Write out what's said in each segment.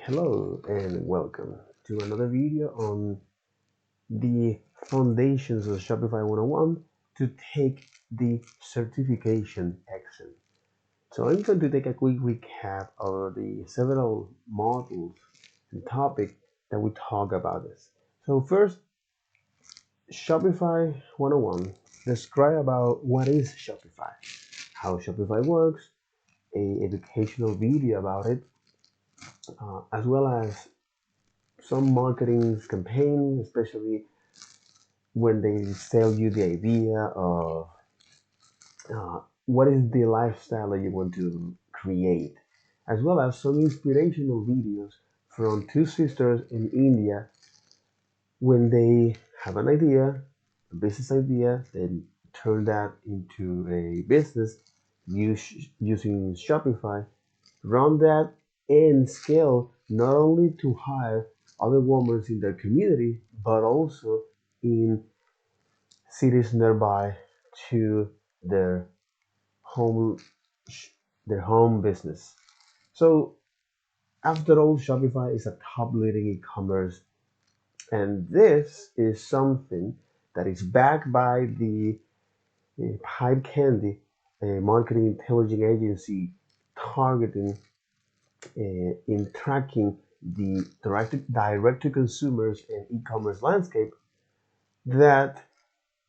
Hello and welcome to another video on the foundations of Shopify 101 to take the certification exam. So I'm going to take a quick recap of the several modules and topics that we talk about this. So first, Shopify 101 describe about what is Shopify, how Shopify works, a educational video about it, as well as some marketing campaign, especially when they sell you the idea of what is the lifestyle that you want to create, as well as some inspirational videos from two sisters in India when they have an idea, a business idea, then turn that into a business using Shopify, run that and scale not only to hire other women in their community, but also in cities nearby to their home their home business. So after all, Shopify is a top leading e-commerce, and this is something that is backed by the Pipe Candy, a marketing intelligence agency targeting in tracking the direct to consumers and e-commerce landscape, that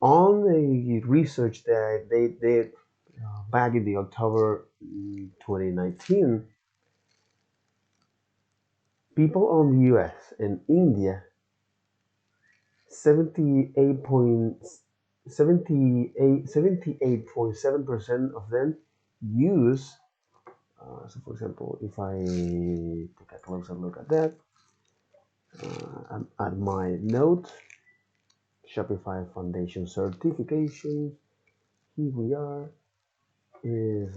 on the research that they did back in the October 2019, people on the US and India, 78.7% of them use, so for example, if I take a closer look at that, at my note, Shopify Foundation certification, here we are, is,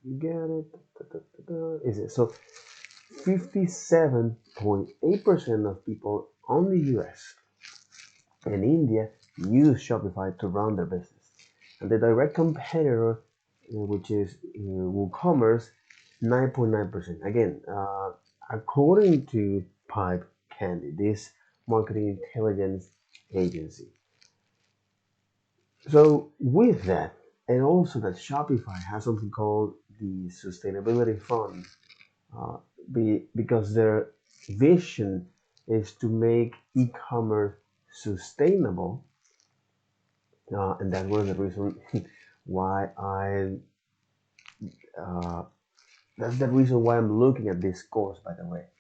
you get it, is it, so 57.8% of people on the US and India use Shopify to run their business. And the direct competitor, which is WooCommerce, 9.9%. Again, according to Pipe Candy, this marketing intelligence agency. So with that, and also that Shopify has something called the Sustainability Fund, because their vision is to make e-commerce sustainable, and that's one of the reasons why uh, that's the reason why I'm looking at this course, by the way.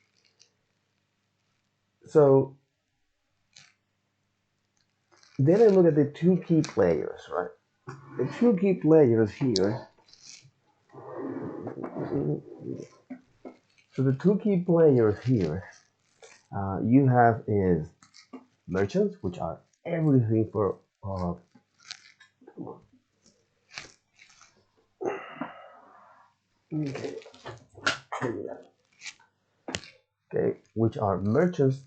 So then I look at the two key players, right? The two key players here. So the two key players here you have is merchants, which are everything for okay, which are merchants.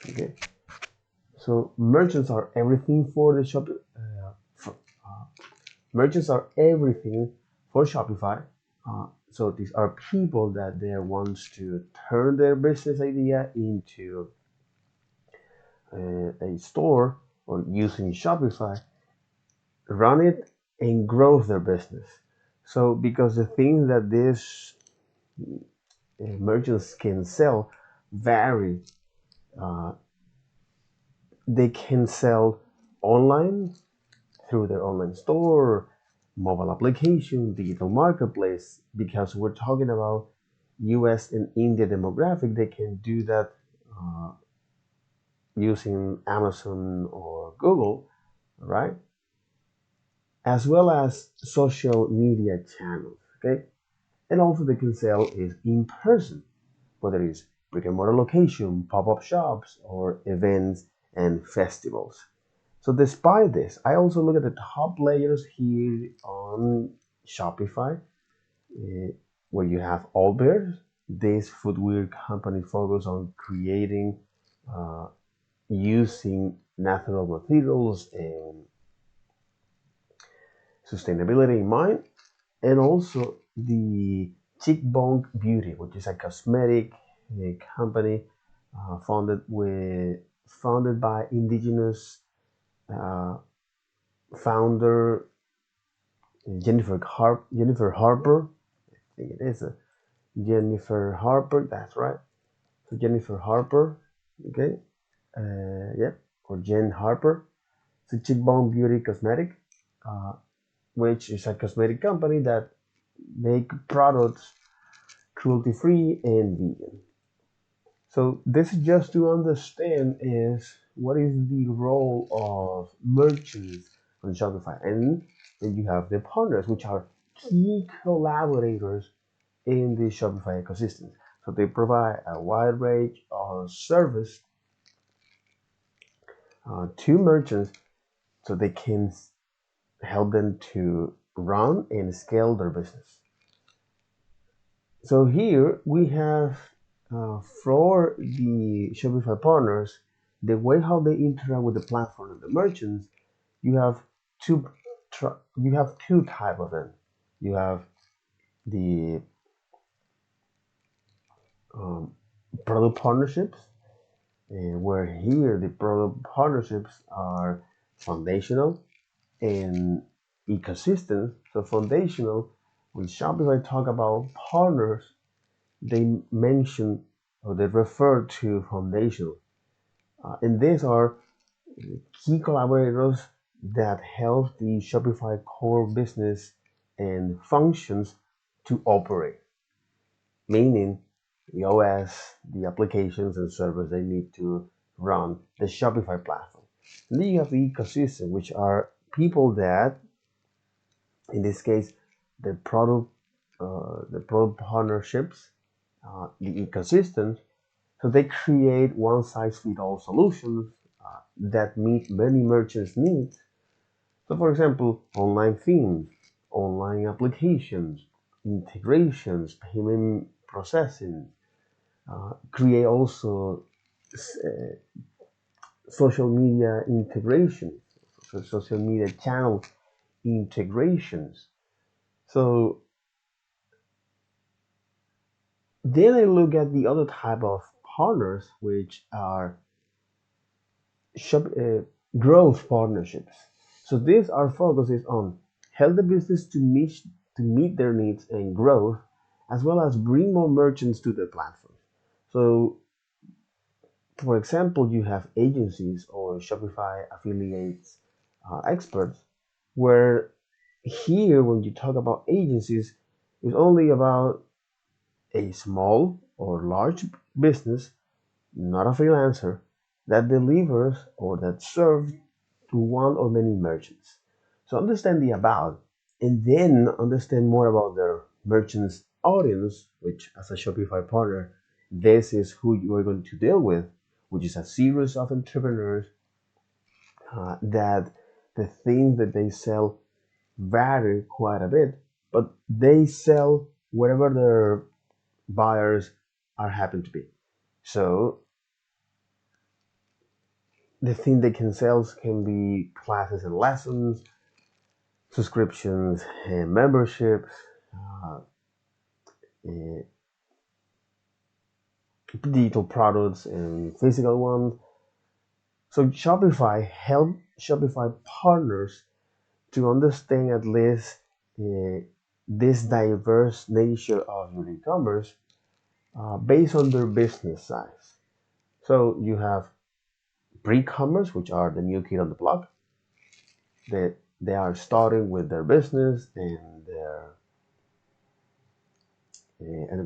Okay, so merchants are everything for the shop. Merchants are everything for Shopify. So these are people that they want to turn their business idea into a store or using Shopify, run it and grow their business. So because the things that these merchants can sell vary, uh, they can sell online through their online store, mobile application, digital marketplace. Because we're talking about US and India demographic, they can do that using Amazon or Google, right? As well as social media channels, okay? And also they can sell is in person, whether it's brick and mortar location, pop-up shops, or events and festivals. So despite this, I also look at the top players here on Shopify, where you have Allbirds. This footwear company focus on creating using natural materials and sustainability in mind, and also the Cheekbone Beauty, which is a cosmetic company founded by indigenous uh, founder Jennifer Harper. I think it is Jennifer Harper. That's right. So Jennifer Harper. Okay. Yeah. Or Jen Harper. It's a Cheekbone Beauty Cosmetic, uh, which is a cosmetic company that make products cruelty free and vegan. So this is just to understand is what is the role of merchants on Shopify, and then you have the partners, which are key collaborators in the Shopify ecosystem. So they provide a wide range of service to merchants, so they can help them to run and scale their business. So here we have for the Shopify partners, the way how they interact with the platform and the merchants, you have two you have two type of them. You have the um, product partnerships, where here the product partnerships are foundational and ecosystem. So foundational, when Shopify talk about partners, they mention or they refer to foundational. And these are key collaborators that help the Shopify core business and functions to operate, meaning the OS, the applications and servers they need to run the Shopify platform. And then you have the ecosystem, which are people that, in this case, the product partnerships, the ecosystem. So they create one size fits all solutions that meet many merchants' needs. So, for example, online themes, online applications, integrations, payment processing, create also uh, social media integrations, so social media channel integrations. So then I look at the other type of partners, which are shop, growth partnerships. So these are focuses on help the business to meet their needs and growth, as well as bring more merchants to the platform. So, for example, you have agencies or Shopify affiliates experts, where here when you talk about agencies, it's only about a small or large business, not a freelancer, that delivers or that serves to one or many merchants. So understand the about, and then understand more about their merchants' audience, which as a Shopify partner, this is who you are going to deal with, which is a series of entrepreneurs that the things that they sell vary quite a bit, but they sell whatever their buyers are happen to be. So the thing they can sell can be classes and lessons, subscriptions and memberships, uh, eh, digital products and physical ones. So Shopify help Shopify partners to understand at least uh, this diverse nature of your e-commerce based on their business size. So you have pre-commerce, which are the new kid on the block. They are starting with their business and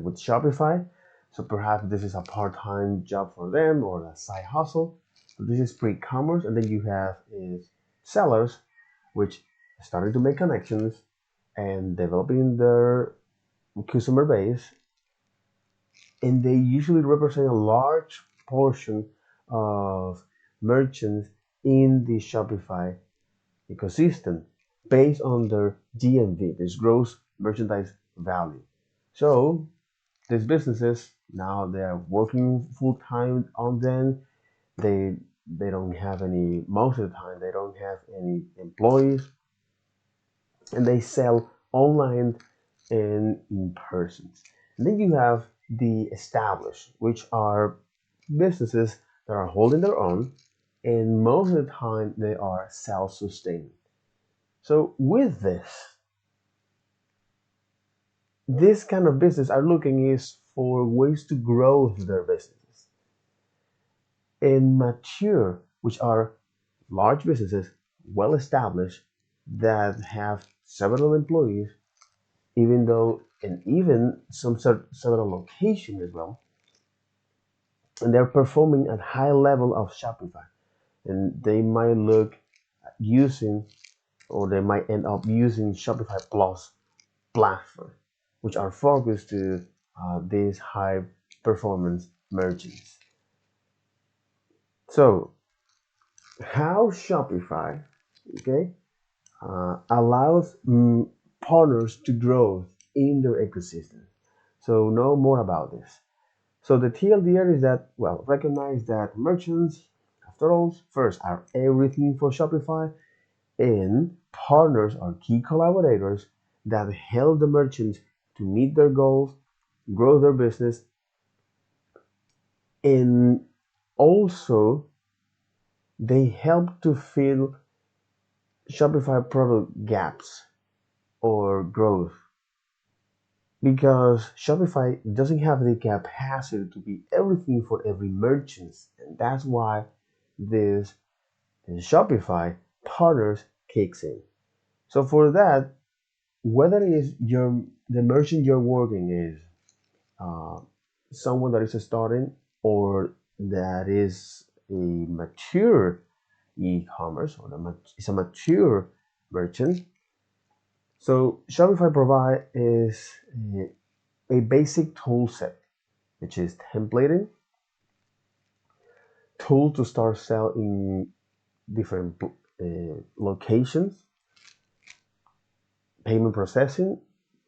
with Shopify. So perhaps this is a part-time job for them or a side hustle. So this is pre-commerce, and then you have is sellers, which starting to make connections and developing their customer base, and they usually represent a large portion of merchants in the Shopify ecosystem based on their GMV, this gross merchandise value. So these businesses now they are working full time on them. They don't have any most of the time they don't have any employees, and they sell online and in persons. And then you have the established, which are businesses that are holding their own, and most of the time they are self-sustaining. So with this kind of business are looking is for ways to grow their businesses. And mature, which are large businesses, well established, that have several employees, even though, and even some several locations as well, and they're performing at high level of Shopify. And they might look at using, or they might end up using Shopify Plus platform, which are focused to these high performance merchants. So how Shopify, okay, allows partners to grow in their ecosystem. So know more about this. So the TLDR is that, well, recognize that merchants, after all, first are everything for Shopify, and partners are key collaborators that help the merchants to meet their goals, grow their business, and also they help to fill Shopify product gaps or growth because Shopify doesn't have the capacity to be everything for every merchant, and that's why this Shopify partners kicks in. So for that, whether it is the merchant you're working is uh, someone that is starting or that is a mature e-commerce or is a mature merchant. So Shopify provide is a basic tool set, which is templating, tool to start selling different locations, payment processing,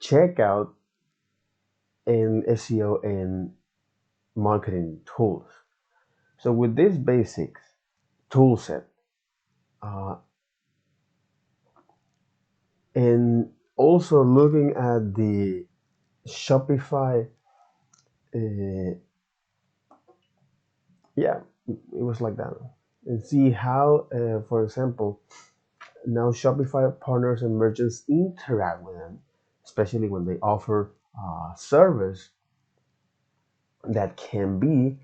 checkout, and SEO and marketing tools. So with this basic tool set, uh, and also looking at the Shopify, uh, yeah, it was like that, and see how, for example, now Shopify partners and merchants interact with them, especially when they offer service that can be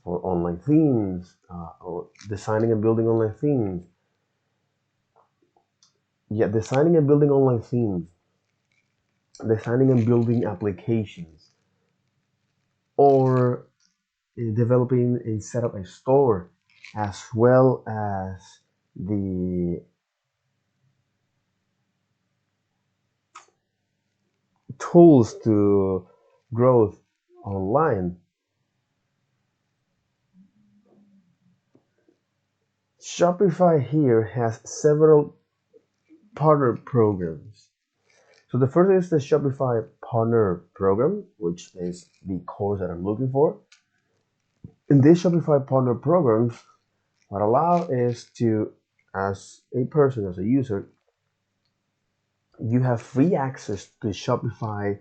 for online themes or designing and building online themes. Yeah, designing and building online themes, designing and building applications, or developing and set up a store, as well as the tools to growth online. Shopify here has several partner programs. So the first is the Shopify Partner Program, which is the course that I'm looking for. In this Shopify Partner Program, what allow is to, as a person, as a user, you have free access to Shopify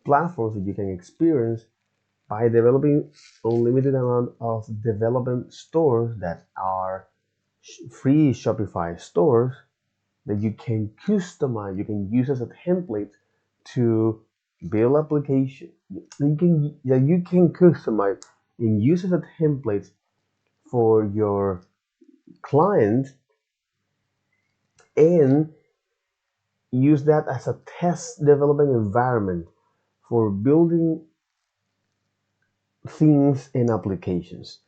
platforms that you can experience by developing unlimited amount of development stores that are free Shopify stores that you can customize, you can use as a template to build application. You can customize and use as a template for your client and use that as a test development environment for building things and applications.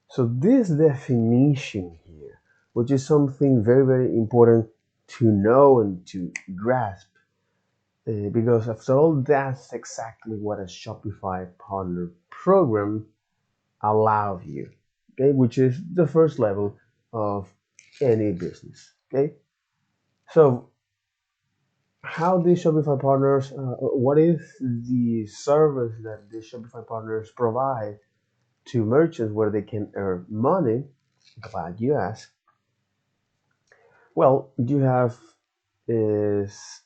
So this definition here, which is something very, very important to know and to grasp, because after all, that's exactly what a Shopify partner program allows you, okay, which is the first level of any business, okay. So how these Shopify partners, what is the service that the Shopify partners provide to merchants where they can earn money? Glad you asked. Well, you have is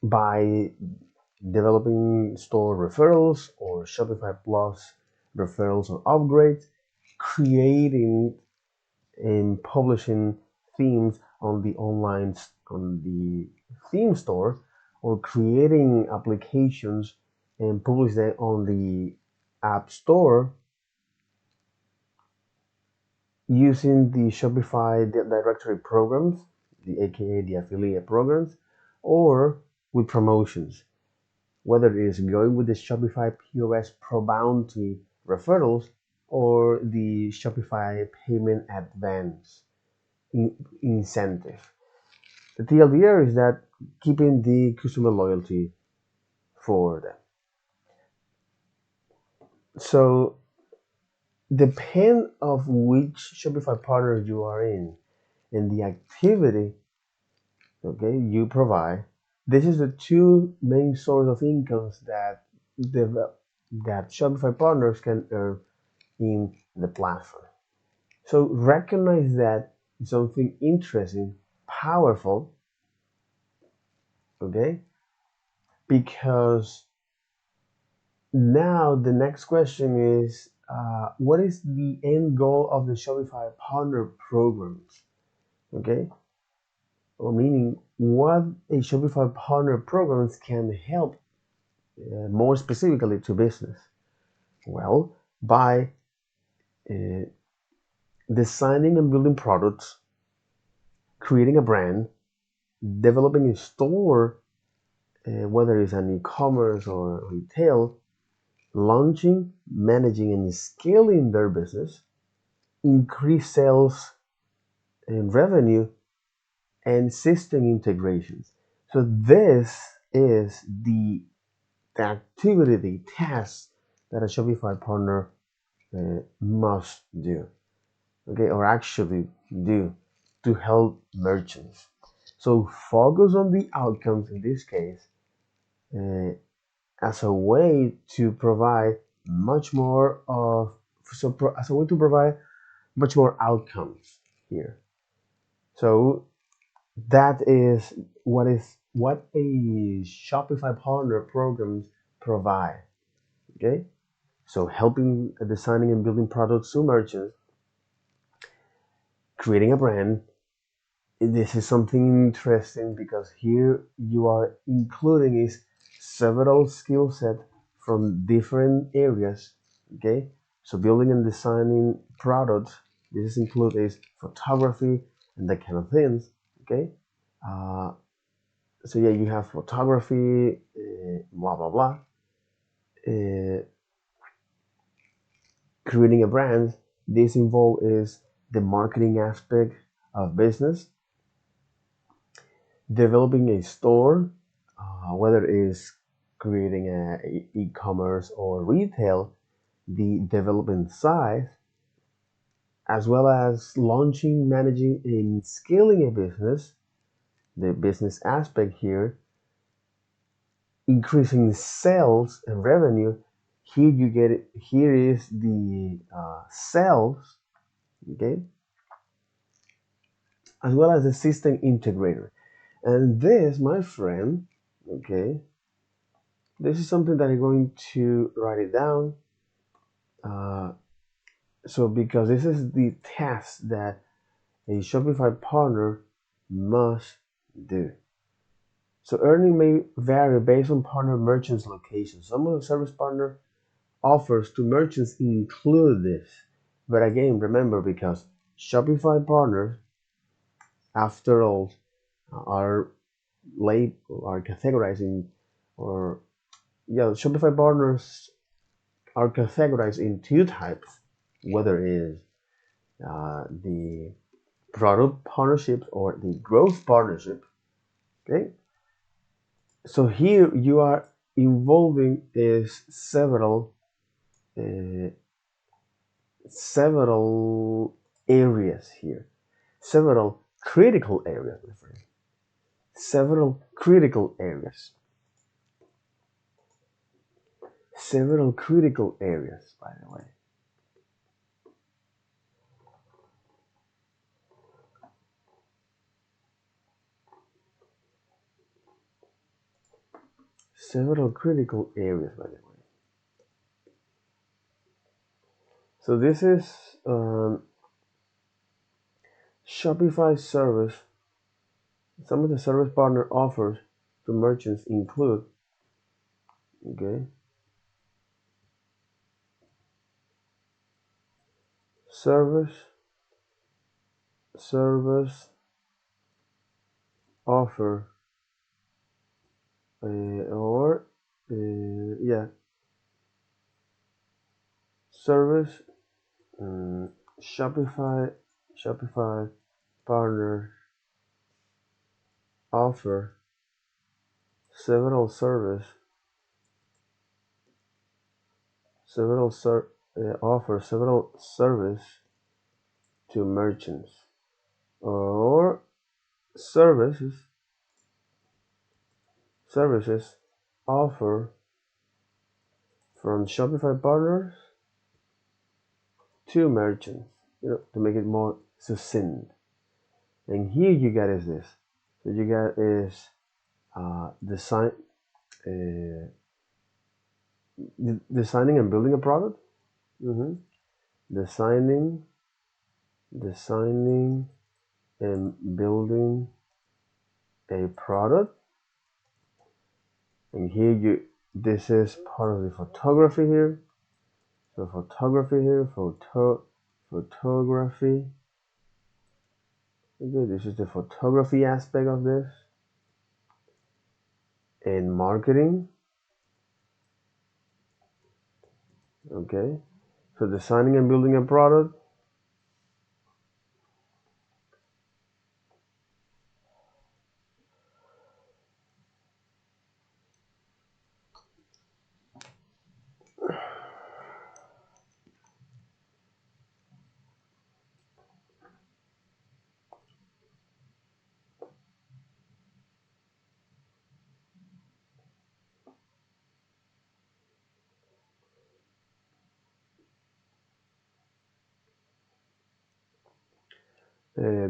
by developing store referrals or Shopify Plus referrals or upgrades, creating and publishing themes on the theme store, or creating applications and publish them on the app store using the Shopify directory programs, the aka the affiliate programs, or with promotions, whether it is going with the Shopify POS Pro Bounty referrals or the Shopify Payment Advance incentive. The TLDR is that keeping the customer loyalty for them. So depend of which Shopify partner you are in and the activity, okay, you provide. This is the two main source of incomes that Shopify partners can earn in the platform. So recognize that something interesting, powerful, okay? Because now the next question is, what is the end goal of the Shopify partner programs? Okay, or meaning what a Shopify partner programs can help more specifically to business. Well, by uh, designing and building products, creating a brand, developing a store, whether it's an e-commerce or retail, launching, managing, and scaling their business, increase sales and revenue, and system integrations. So this is the activity, the task that a Shopify partner must do, okay, or actually do to help merchants. So focus on the outcomes in this case uh, as a way to provide much more of as a way to provide much more outcomes here. So that is what a Shopify partner programs provide. Okay, so helping designing and building products to merchants, creating a brand. This is something interesting because here you are including is several skill set from different areas. Okay, so building and designing products. This includes is photography and that kind of things. Okay, uh, so yeah, you have photography, blah blah blah. Uh, Creating a brand. This involve is the marketing aspect of business, developing a store, whether it is creating a e-commerce or retail, the development side, as well as launching, managing, and scaling a business, the business aspect here, increasing sales and revenue. Here you get it. Here is the sales, okay, as well as the system integrator. And this, my friend, okay, this is something that I'm going to write it down. Uh, so because this is the task that a Shopify partner must do. So earning may vary based on partner merchants' location. Some of the service partner offers to merchants include this. But again, remember, because Shopify partners, after all, are are categorizing, or yeah, Shopify partners are categorized in two types, whether it is the product partnerships or the growth partnership. Okay, so here you are involving is uh, several areas here, several critical areas, my friend, several critical areas, several critical areas, by the way. several critical areas, by the way. So this is Shopify service. Some of the service partner offers to merchants include, okay, service offer or yeah, service Shopify partners offer several service several ser- offer several service to merchants or services offer from Shopify partners to merchants, to make it more succinct. And here you got is this. So you got is design, uh, designing and building a product. Mm-hmm. Designing and building a product. And here this is part of the photography here. So photography here, photography. Okay, this is the photography aspect of this. And marketing. Okay, so designing and building a product.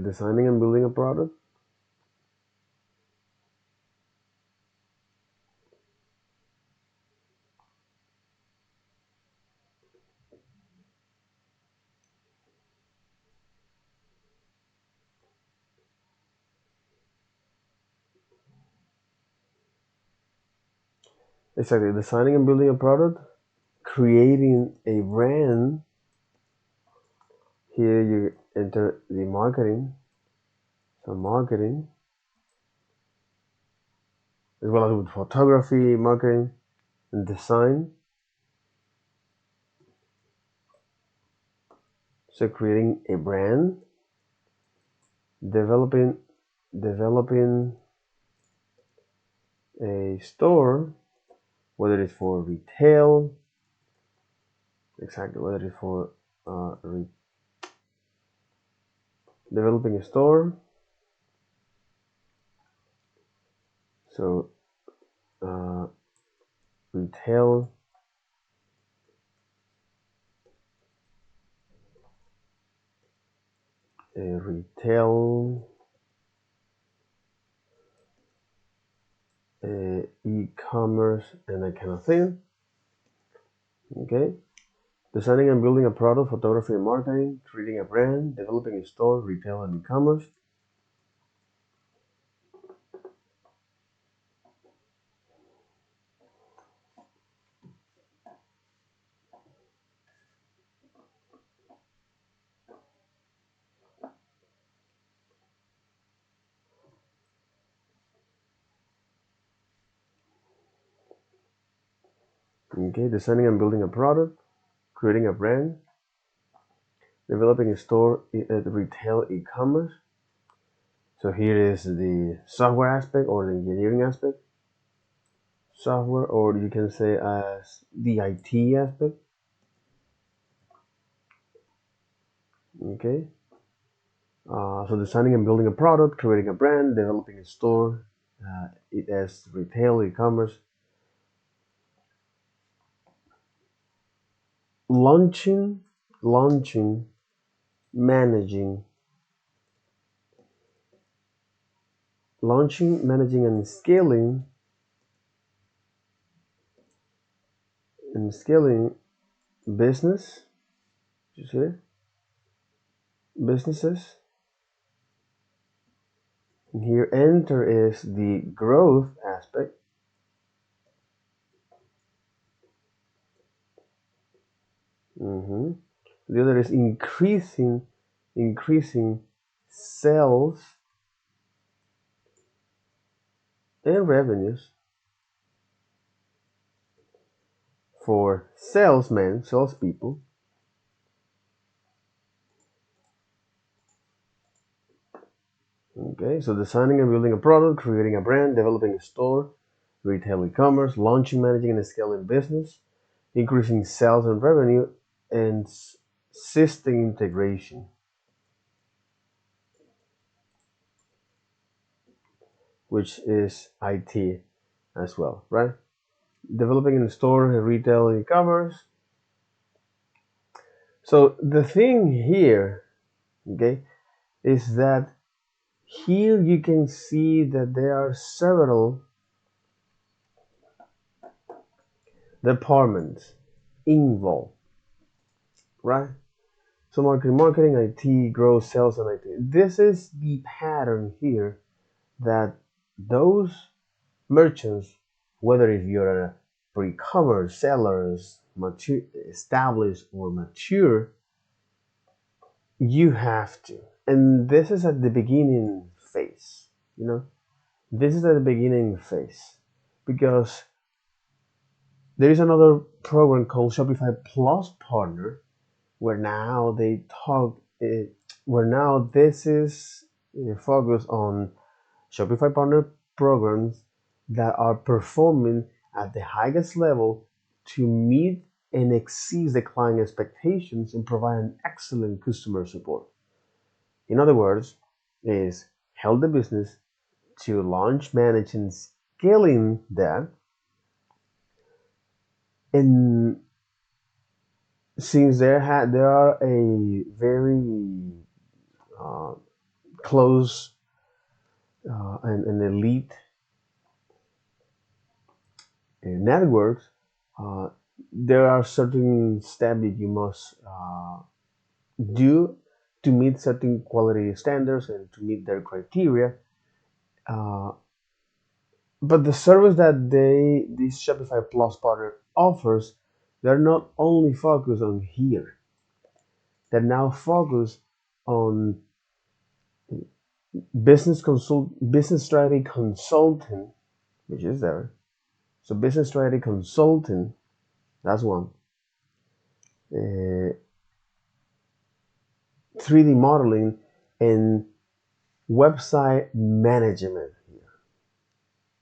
Designing and building a product. Exactly, designing and building a product, creating a brand. Here you enter the marketing. So marketing, as well as with photography, marketing, and design. So creating a brand, developing a store, whether it's for retail, exactly, whether it's for developing a store. So retail, e-commerce, and that kind of thing. Okay, designing and building a product, photography and marketing, creating a brand, developing a store, retail and e-commerce. Okay, designing and building a product, creating a brand, developing a store, retail, e-commerce. So here is the software aspect or the engineering aspect. Software, or you can say as the IT aspect. Okay. So designing and building a product, creating a brand, developing a store, it has retail, e-commerce, launching, managing, managing, and scaling and scaling business. You see, businesses. And here, enter is the growth aspect. The other is increasing sales and revenues for salespeople. Okay, so designing and building a product, creating a brand, developing a store, retail e-commerce, launching, managing, and scaling business, increasing sales and revenue, and system integration, which is IT as well, right? Developing in store, retail, e-commerce. So the thing here, okay, is that here you can see that there are several departments involved, right? So marketing, IT, growth, sales, and IT. This is the pattern here that those merchants, whether if you're a pre-commerce, sellers, mature, established or mature, you have to. And this is at the beginning phase, you know, this is at the beginning phase because there is another program called Shopify Plus Partner where now they talk, where now this is focused on Shopify Partner programs that are performing at the highest level to meet and exceed the client expectations and provide an excellent customer support. In other words, is help the business to launch, manage, and scaling that. And since there are a very uh, close and elite networks, there are certain steps that you must do to meet certain quality standards and to meet their criteria. Uh, but the service that this Shopify Plus partner offers, they're not only focused on here. They're now focused on business strategy consulting, which is there. So business strategy consulting, that's one. 3D modeling and website management here.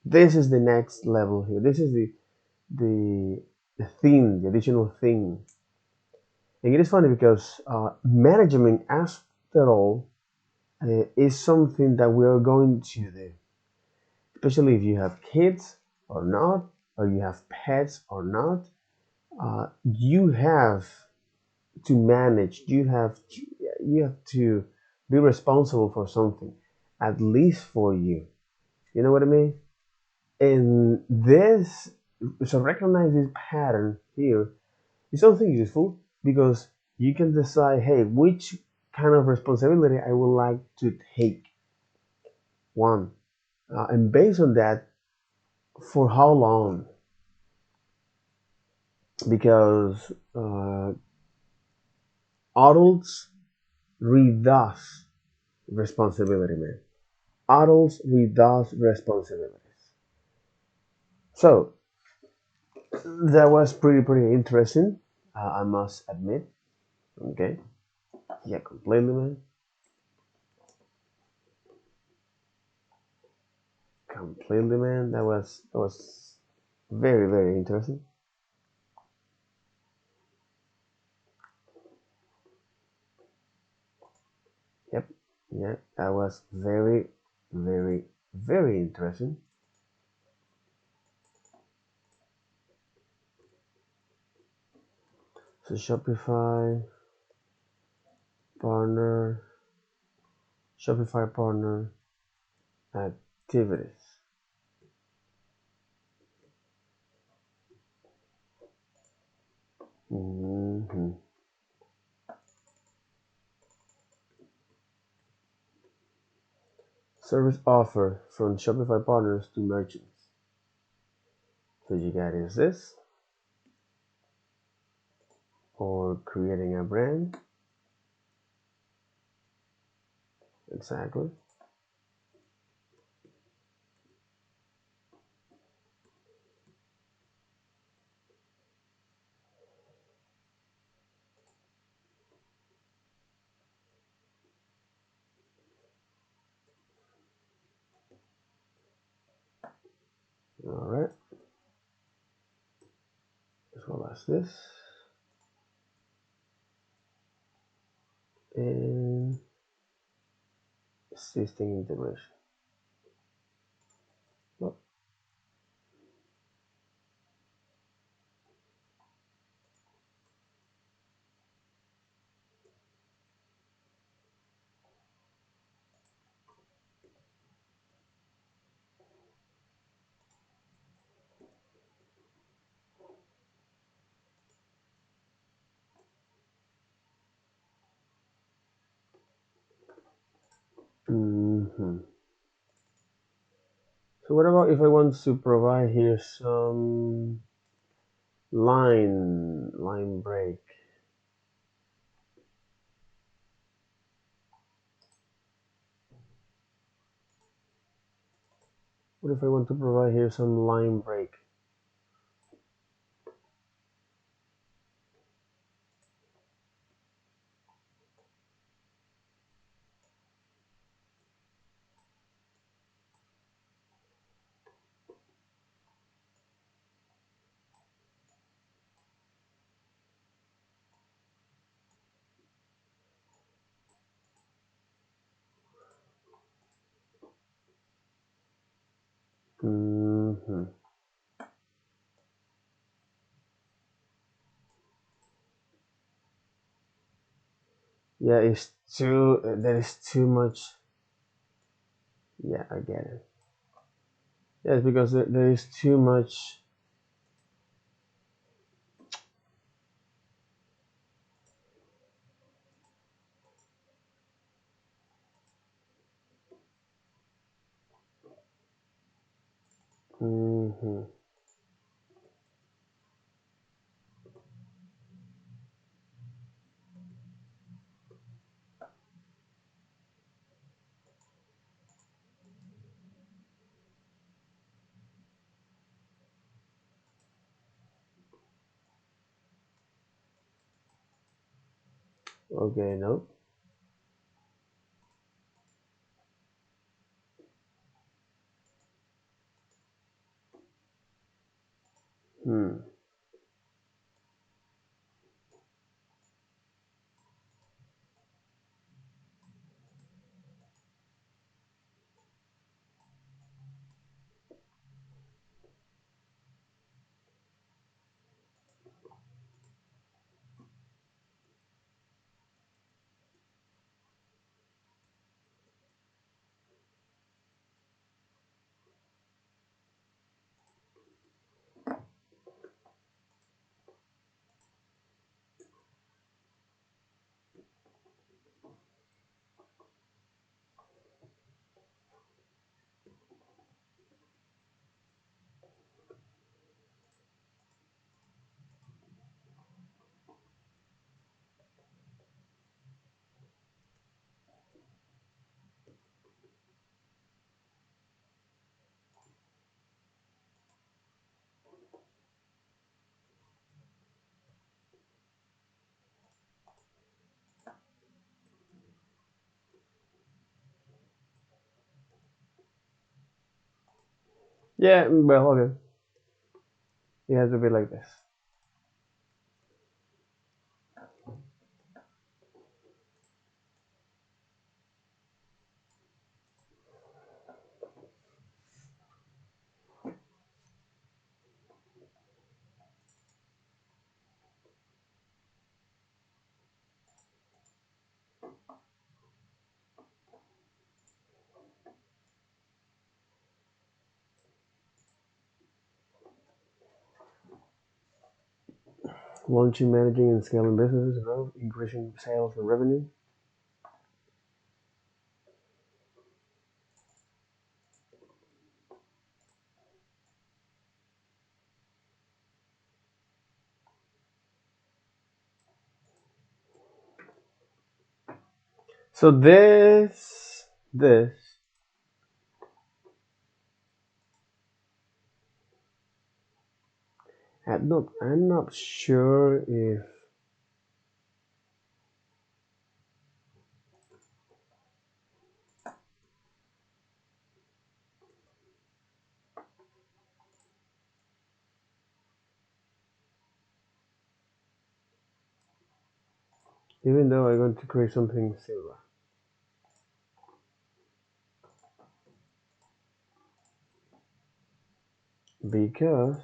This is the next level here. This is the thing, the additional thing. And it is funny because management, after all, is something that we are going to do, especially if you have kids or not, or you have pets or not. You have to manage. You have to be responsible for something, at least for you. You know what I mean? And this, so recognize this pattern here is something useful because you can decide, hey, which kind of responsibility I would like to take. One, and based on that, for how long? Because adults read us responsibility, man. Adults read us responsibilities. So that was pretty interesting. I must admit. Okay. Yeah, completely, man. Completely, man. That was very interesting. Yep. Yeah, that was very interesting. So partner, Shopify partner activities. Hmm. Service offer from Shopify partners to merchants. So you got is this or creating a brand. Exactly. All right. As well as this and system integration. Oh, hmm. So what about if I want to provide here some line break? What if I want to provide here some line break? Hmm. Yeah, it's too. There is too much. Yeah, I get it. Yes, because there is too much. Hmm. Okay, no. Hmm. Yeah, well, okay. It has to be like this. Launching, managing, and scaling businesses, increasing sales and revenue. So this, I'm not sure if, even though I'm going to create something similar, because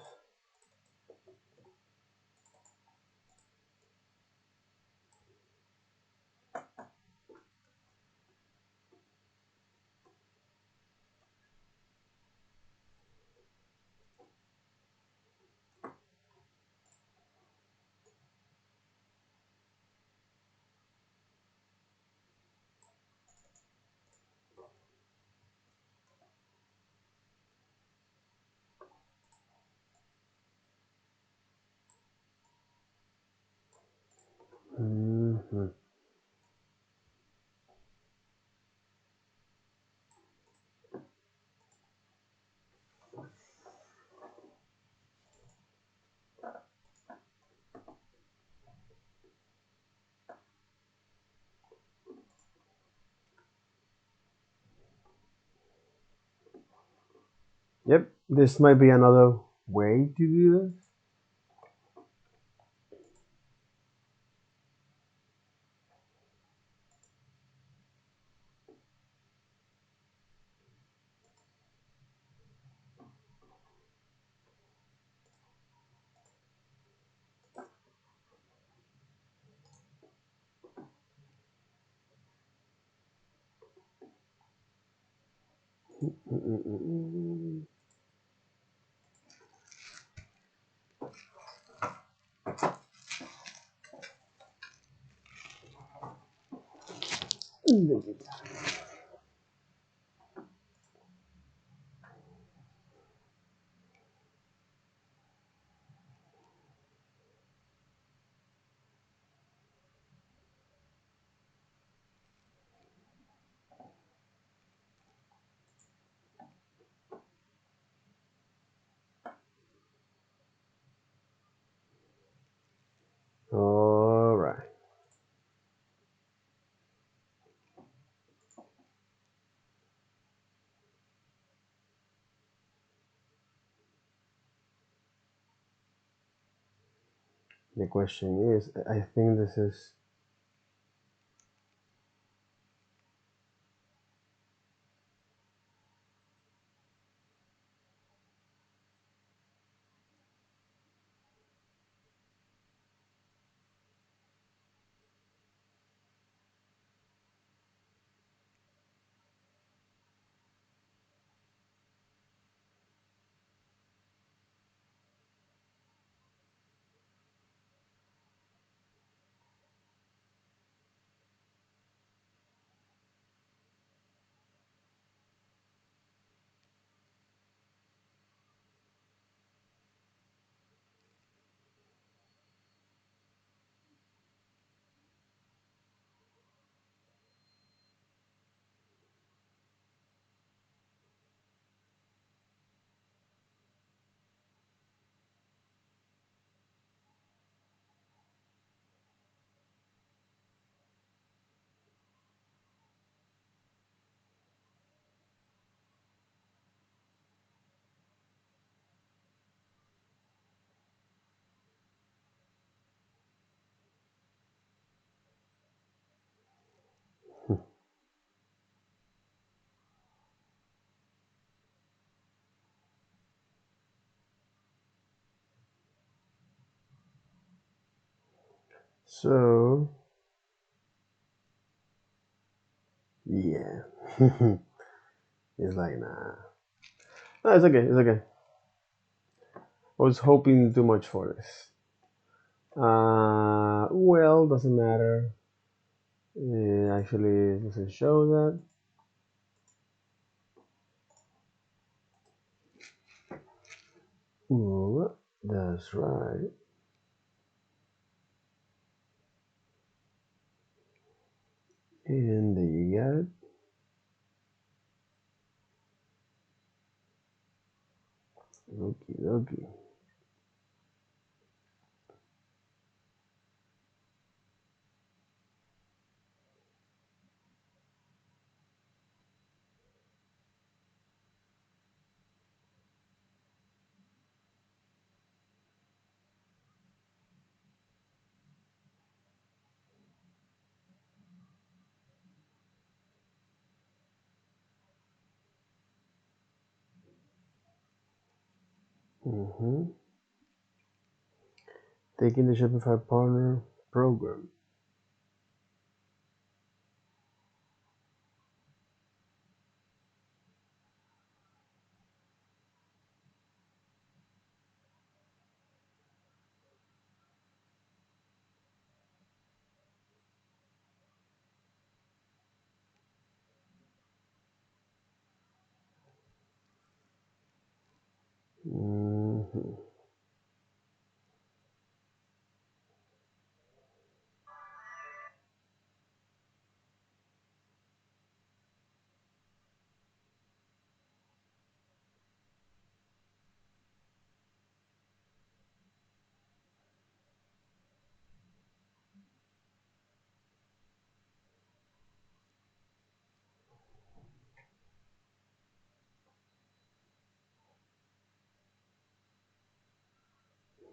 mhm. Yep, this might be another way to do this. Mm-mm-mm. All right. The question is, I think this is, so yeah. It's like, nah. No, it's okay. It's okay. I was hoping too much for this. Well, doesn't matter. Actually, it doesn't show that. Ooh, that's right. And there you got it. Okie dokie. Mm-hmm. Taking the Shopify Partner Program. Mm-hmm.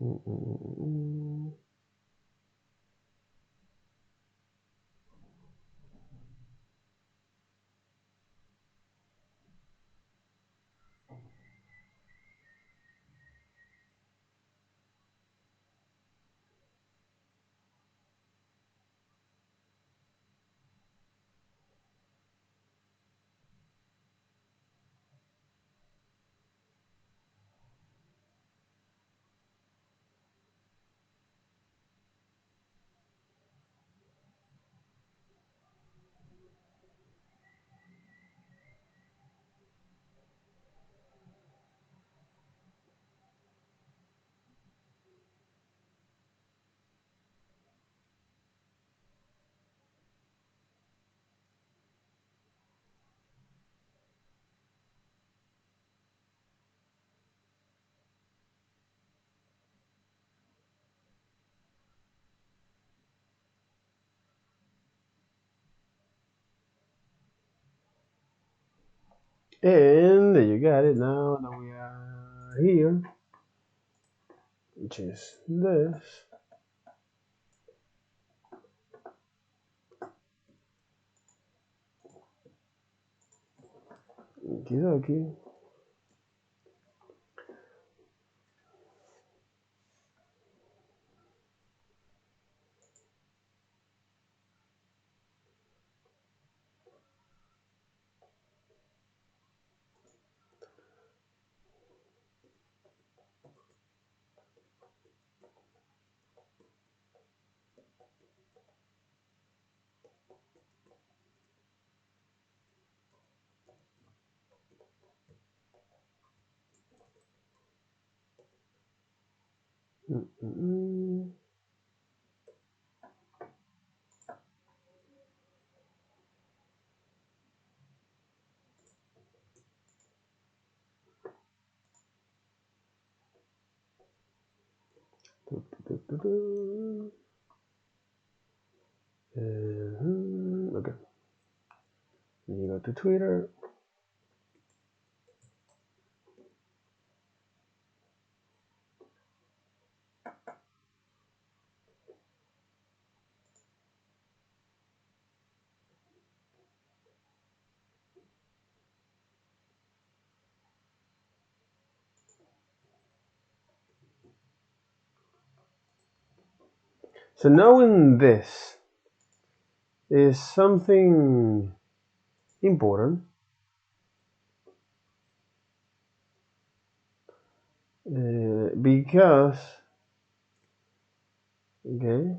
Mm-hmm. And there you got it. Now that we are here, which is this. Okie dokie. Mm-mm. Okay. Then you go to Twitter. So knowing this is something important because Okay.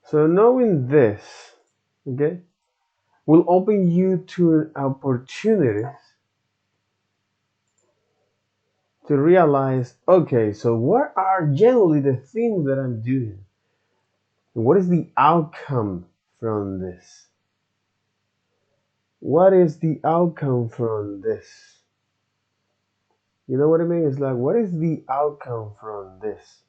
So knowing this, okay, will open you to opportunities to realize, okay, so what are generally the things that I'm doing? What is the outcome from this? What is the outcome from this? You know what I mean? It's like, what is the outcome from this?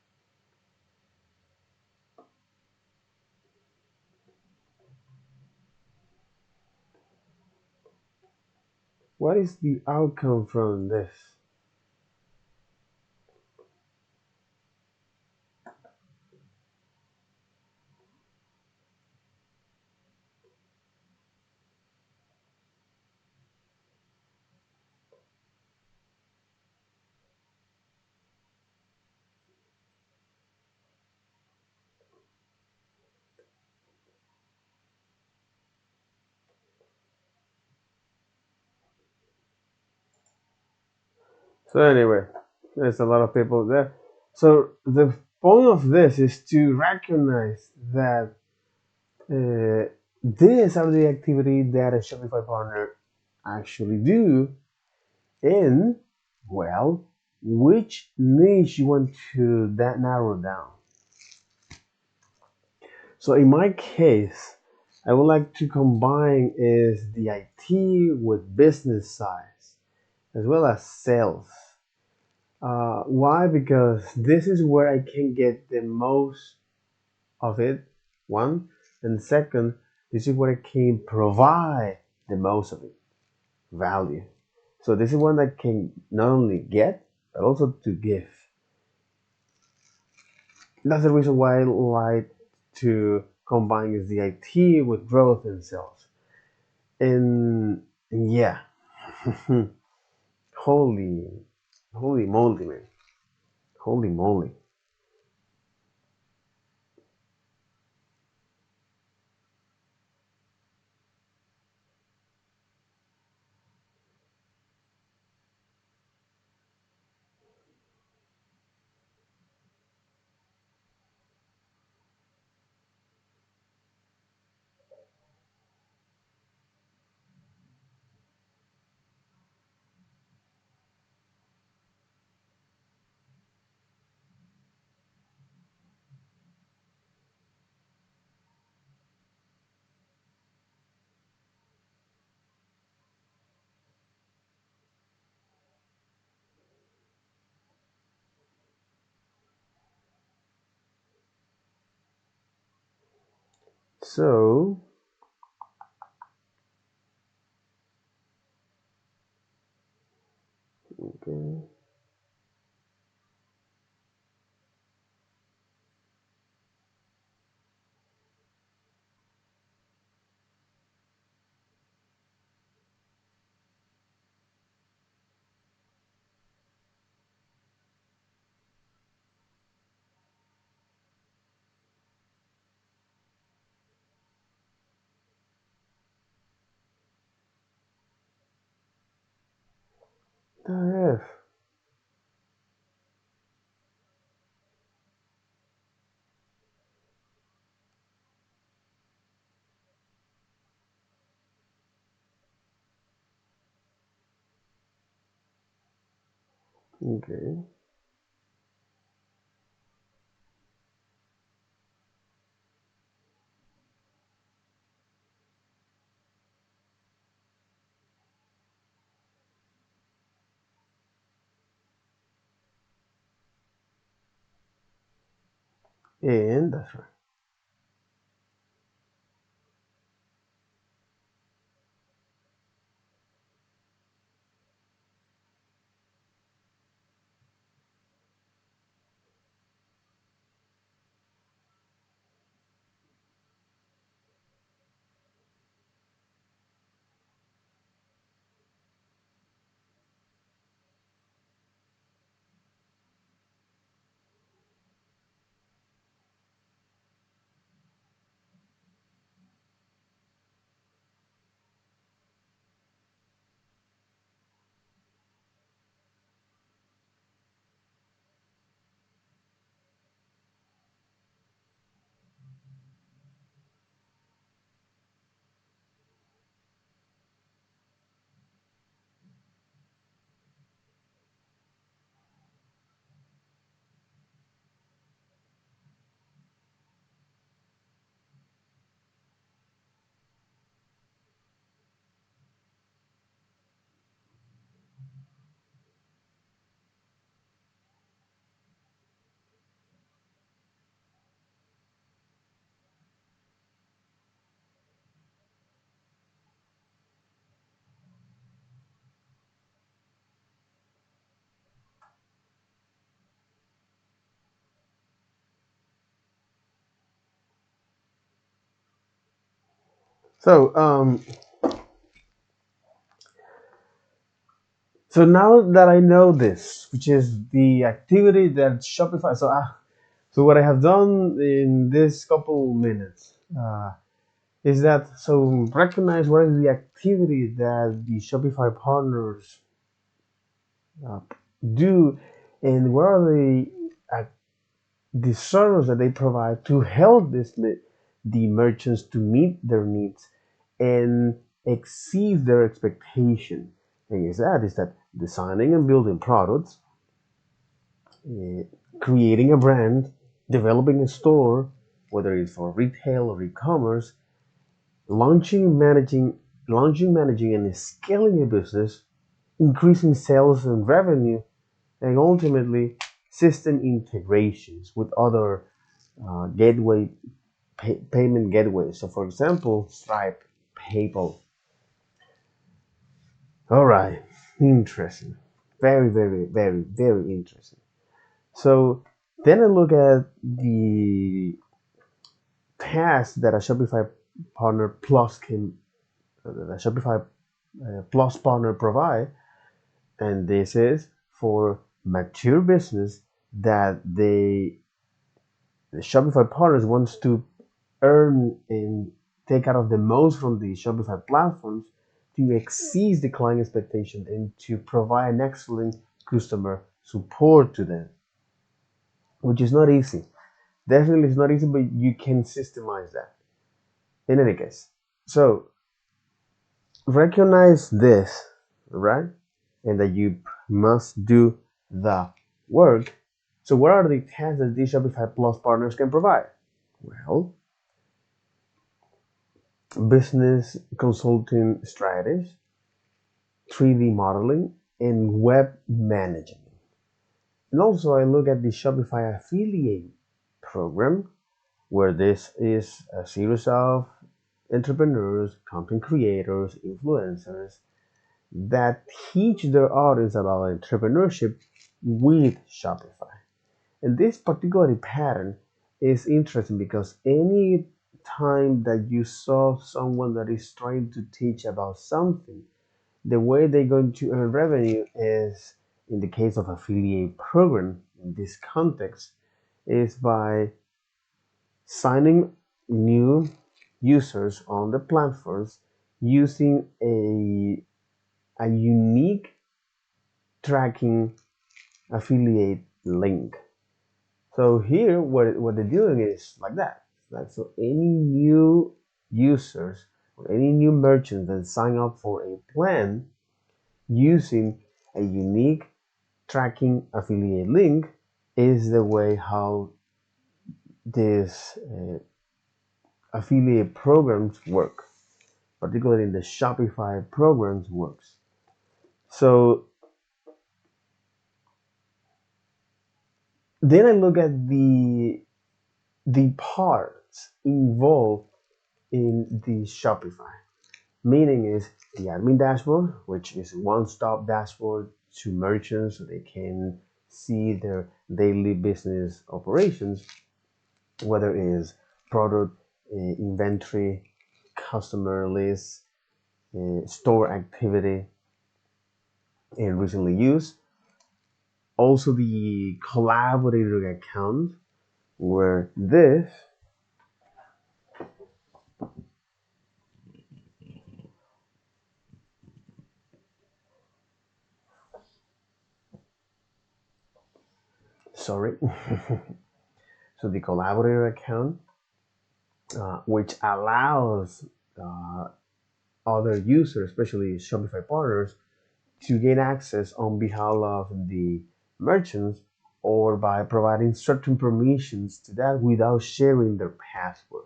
What is the outcome from this? So anyway, there's a lot of people there. So the point of this is to recognize that these are the activity that a Shopify partner actually do, and well, which niche you want to that narrow down. So in my case, I would like to combine is the IT with business size as well as sales. Why? Because this is where I can get the most of it, one, and second, this is where I can provide the most of it, value. So this is one that can not only get, but also to give. That's the reason why I like to combine is the IT with growth and sales. And yeah, holy, holy moly, man, holy moly. So, okay, the F. Okay, and that's right. So so now that I know this, which is the activity that Shopify. So what I have done in this couple minutes is that so recognize what is the activity that the Shopify partners uh, do, and what are the service that they provide to help the merchants to meet their needs and exceed their expectation. And is that designing and building products, uh, creating a brand, developing a store, whether it's for retail or e-commerce, launching, managing, managing, and scaling a business, increasing sales and revenue, and ultimately system integrations with other gateway payment gateways. So, for example, Stripe, PayPal. All right, interesting. Very, very, very, very interesting. So then I look at the tasks that a Shopify Partner Plus the Shopify Plus partner provide, and this is for mature business that the Shopify partners wants to earn and take out of the most from the Shopify platforms to exceed the client expectation and to provide an excellent customer support to them, which is not easy. Definitely, it's not easy, but you can systemize that. In any case, so recognize this, right? And that you must do the work. So, what are the tasks that these Shopify Plus partners can provide? Well, business consulting strategies, 3D modeling, and web management. And also, I look at the Shopify affiliate program, where this is a series of entrepreneurs, content creators, influencers that teach their audience about entrepreneurship with Shopify. And this particular pattern is interesting because any time that you saw someone that is trying to teach about something, the way they're going to earn revenue is, in the case of affiliate program in this context, is by signing new users on the platforms using a unique tracking affiliate link. So here, what they're doing is like that. Like so, any new users or any new merchants that sign up for a plan using a unique tracking affiliate link is the way how these affiliate programs work, particularly in the Shopify programs works. So then I look at the parts involved in the Shopify. Meaning is the admin dashboard, which is one-stop dashboard to merchants so they can see their daily business operations, whether it is product inventory, customer list, store activity, and recently used. Also the collaborator account, where this, sorry, so the collaborator account, which allows uh, other users, especially Shopify partners, to gain access on behalf of the merchants or by providing certain permissions to that without sharing their password.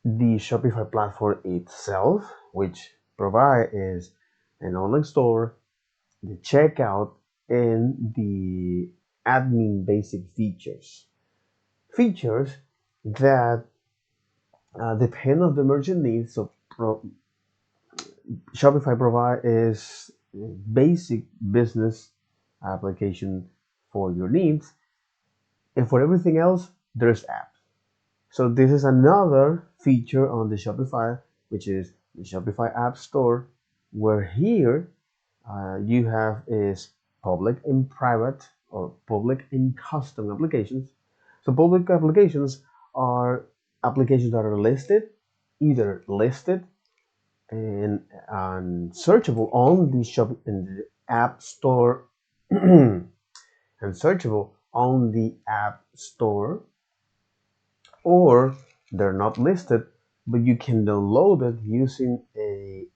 The Shopify platform itself, which provide is an online store, the checkout, and the admin basic features. Features that depend on the merchant needs. So Shopify provide is basic business application for your needs, and for everything else, there's apps. So this is another feature on the Shopify, which is the Shopify App Store, where here you have is public and private or public and custom applications. So public applications are applications that are listed, either listed and searchable on the shop in the App Store and searchable on the App Store, or they're not listed, but you can download it using the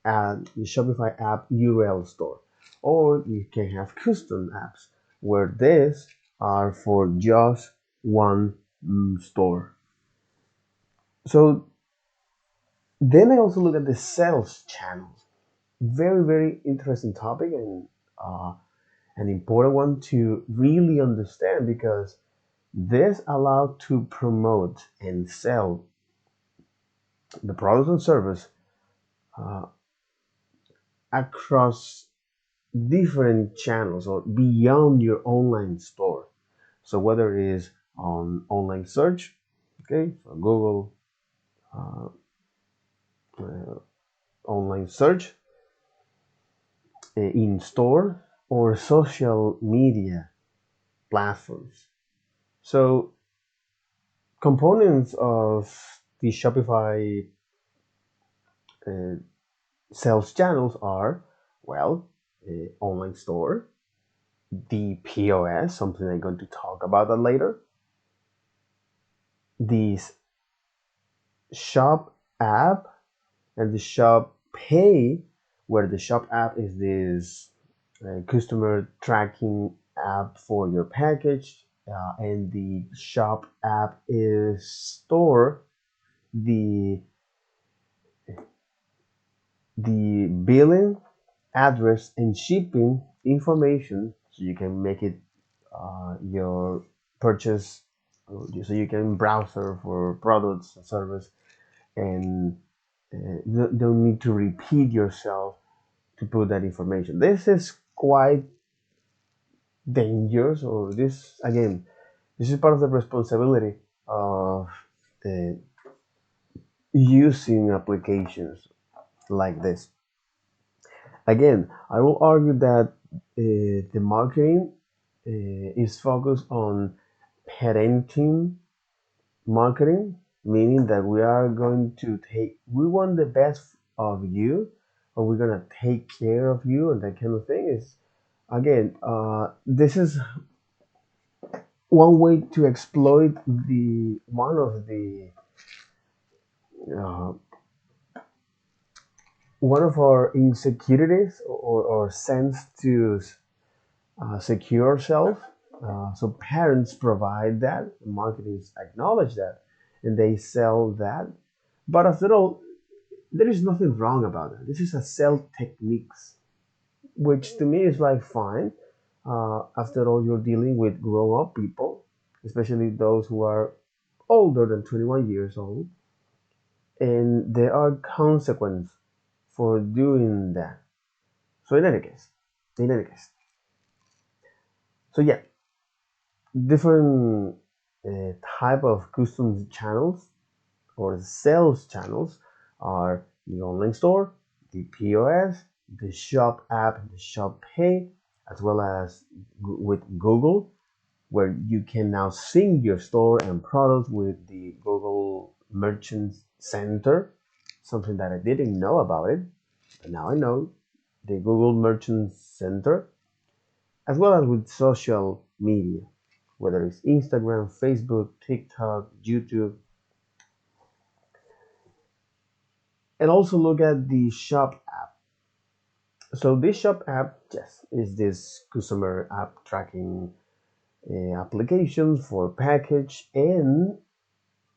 Shopify app URL store. Or you can have custom apps where these are for just one store. So then I also look at the sales channels. Very, very interesting topic and an important one to really understand because this allows to promote and sell the products and service uh, across different channels or beyond your online store. So whether it is on online search, okay, so Google uh, uh, online search, in store, or social media platforms. So components of the Shopify uh, sales channels are, well, online store, the POS, something I'm going to talk about that later, the shop app, and the shop pay, where the shop app is this customer tracking app for your package, and the shop app is store the billing, address, and shipping information, so you can make it your purchase, so you can browser for products and service, and don't need to repeat yourself to put that information. This is quite dangerous, or this again, this is part of the responsibility of uh, using applications like this. Again, I will argue that the marketing is focused on parenting marketing, meaning that we are going to we want the best of you, or we're gonna take care of you, and that kind of thing is, again, this is one way to exploit the uh, one of our insecurities, or sense to secure ourselves. So parents provide that, marketers acknowledge that, and they sell that. But after all, there is nothing wrong about it. This is a sell techniques, which to me is like fine. After all, you're dealing with grown-up people, especially those who are older than 21 years old, and there are consequences for doing that. So in any case, so yeah, different type of custom channels or sales channels are the online store, the POS, the shop app, the shop pay, as well as with Google, where you can now sync your store and products with the Google Merchant Center, something that I didn't know about it, but now I know the Google Merchant Center, as well as with social media, whether it's Instagram, Facebook, TikTok, YouTube, and also look at the shop app. So this shop app, yes, is this customer app tracking application for package and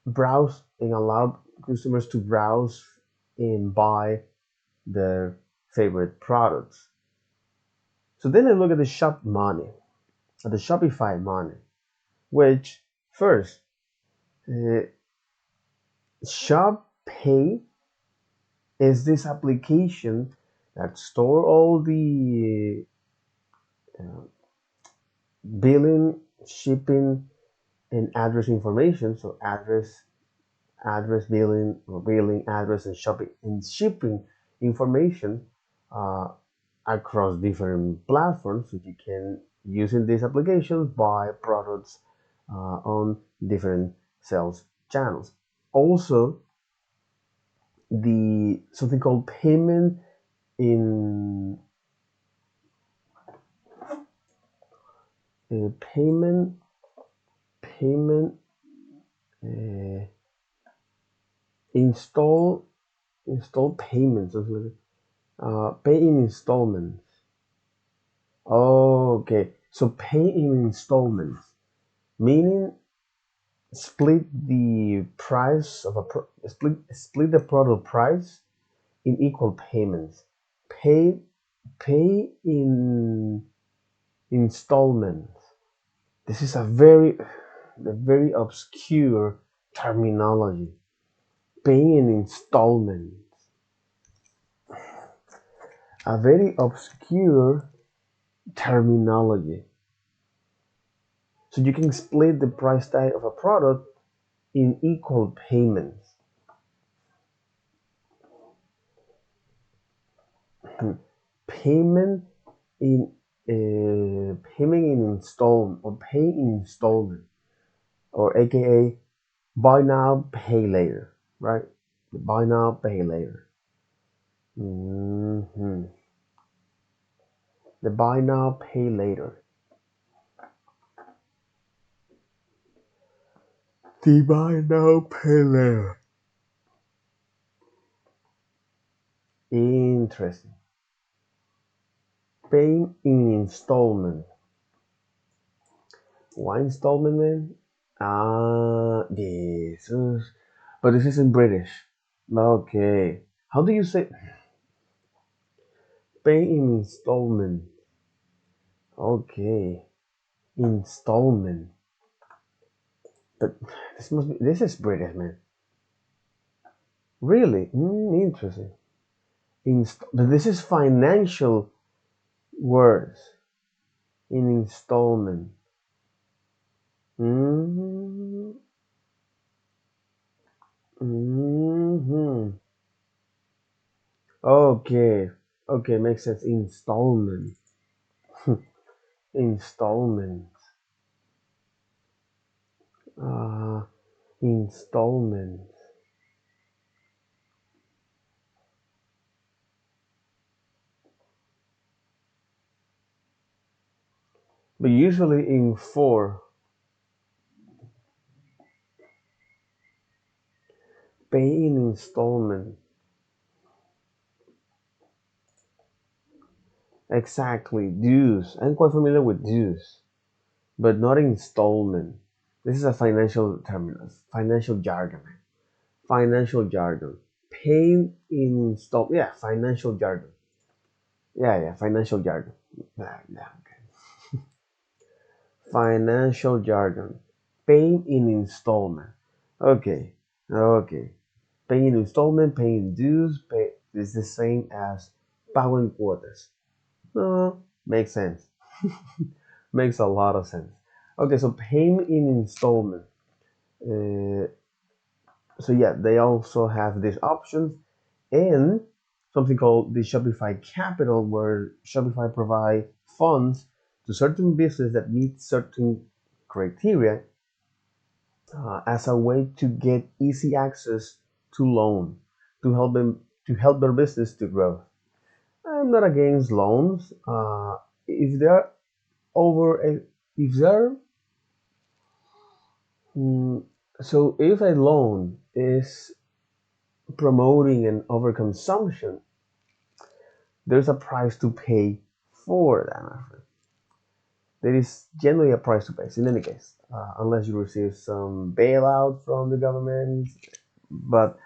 browse and allow customers to browse and buy their favorite products. So then I look at the shop money, at the Shopify money, which first, uh, shop pay is this application that store all the uh, billing, shipping, and address information. So address address billing address and shipping information uh, across different platforms, so you can using these applications buy products on different sales channels. Also, the something called in payment payment uh, install install payments, something like pay in installments. Okay, so pay in installments, meaning split the price of split the product price in equal payments. Pay pay in installments. This is a very obscure terminology. Paying in installments. A very obscure terminology. So you can split the price tag of a product in equal payments. Payment in payment in installment, or pay in installment, or AKA buy now pay later, right? Buy now pay later. hmm The buy now pay later. The buy now pay later. Interesting. Paying in installment. Why installment, man? This is, but this is in British. Okay. How do you say pay in installment? Okay, installment. But this is British, man. Really? Interesting. But this is financial words in installment. Mm-hmm. Mm-hmm. Okay. Okay, makes sense. Installment. Installment. Uh, installment. But usually in four, pay in installment. Exactly, dues. I'm quite familiar with dues, but not installment. This is a financial terminal, financial jargon. Financial jargon. Pay in install. Yeah, financial jargon. Yeah, financial jargon. Yeah, okay. Financial jargon. Pay in installment. Okay, okay. Pay in installment, pay in dues, pay is the same as pago en cuotas. No, makes sense. Makes a lot of sense. Okay, so payment in installment. Uh, so yeah, they also have these options and something called the Shopify Capital, where Shopify provide funds to certain business that meet certain criteria as a way to get easy access to loan to help their business to grow. I'm not against loans if they're over a, if they're so if a loan is promoting an overconsumption, there's a price to pay for that, my friend. There is generally a price to pay. So in any case, unless you receive some bailout from the government. But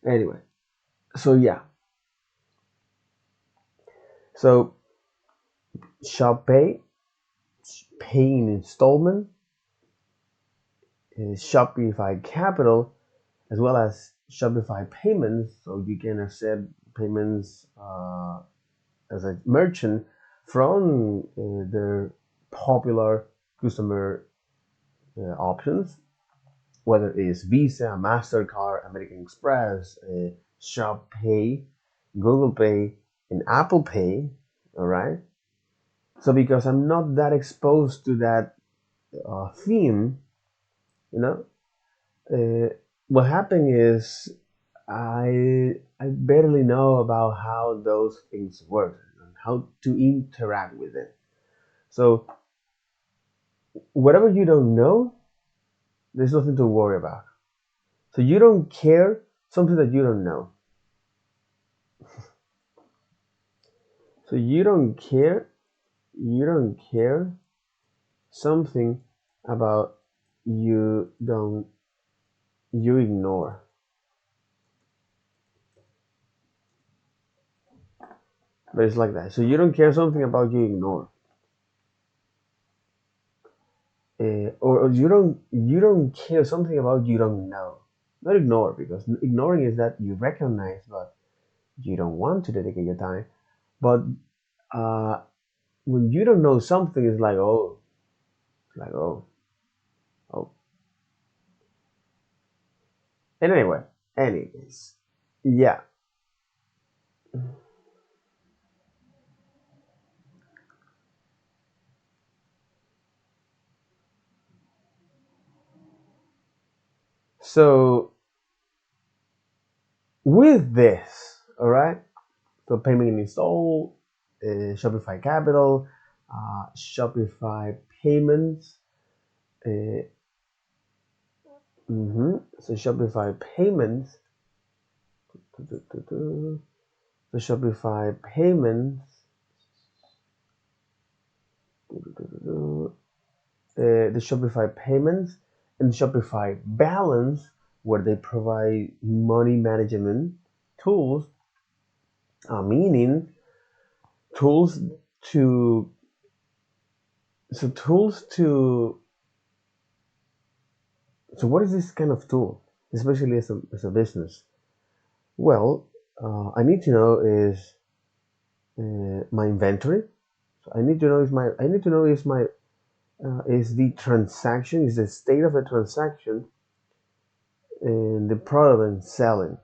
anyway, so yeah, so shall paying installment, Shopify Capital, as well as Shopify Payments, so you can accept payments as a merchant from their popular customer options. whether it's Visa, MasterCard, American Express, Shop Pay, Google Pay, and Apple Pay. All right. So because I'm not that exposed to that theme, you know, what happened is I barely know about how those things work and how to interact with it. So whatever you don't know, there's nothing to worry about. So you don't care something that you don't know. So you don't care something about you don't you ignore. But it's like that. So you don't care something about you ignore. Or you don't care something about you don't know. Not ignore, because ignoring is that you recognize but you don't want to dedicate your time. But uh, when you don't know something, it's like, oh, oh. And anyway, anyways, yeah. So with this, all right. So payment and install, Shopify Capital, Shopify Payments. Uh, So Shopify Payments. The Shopify Payments. The Shopify Payments and Shopify Balance, where they provide money management tools, meaning tools to tools to what is this kind of tool, especially as a business? Well, I need to know is my inventory. So I need to know is my is the transaction, is the state of the transaction, and the product I'm selling,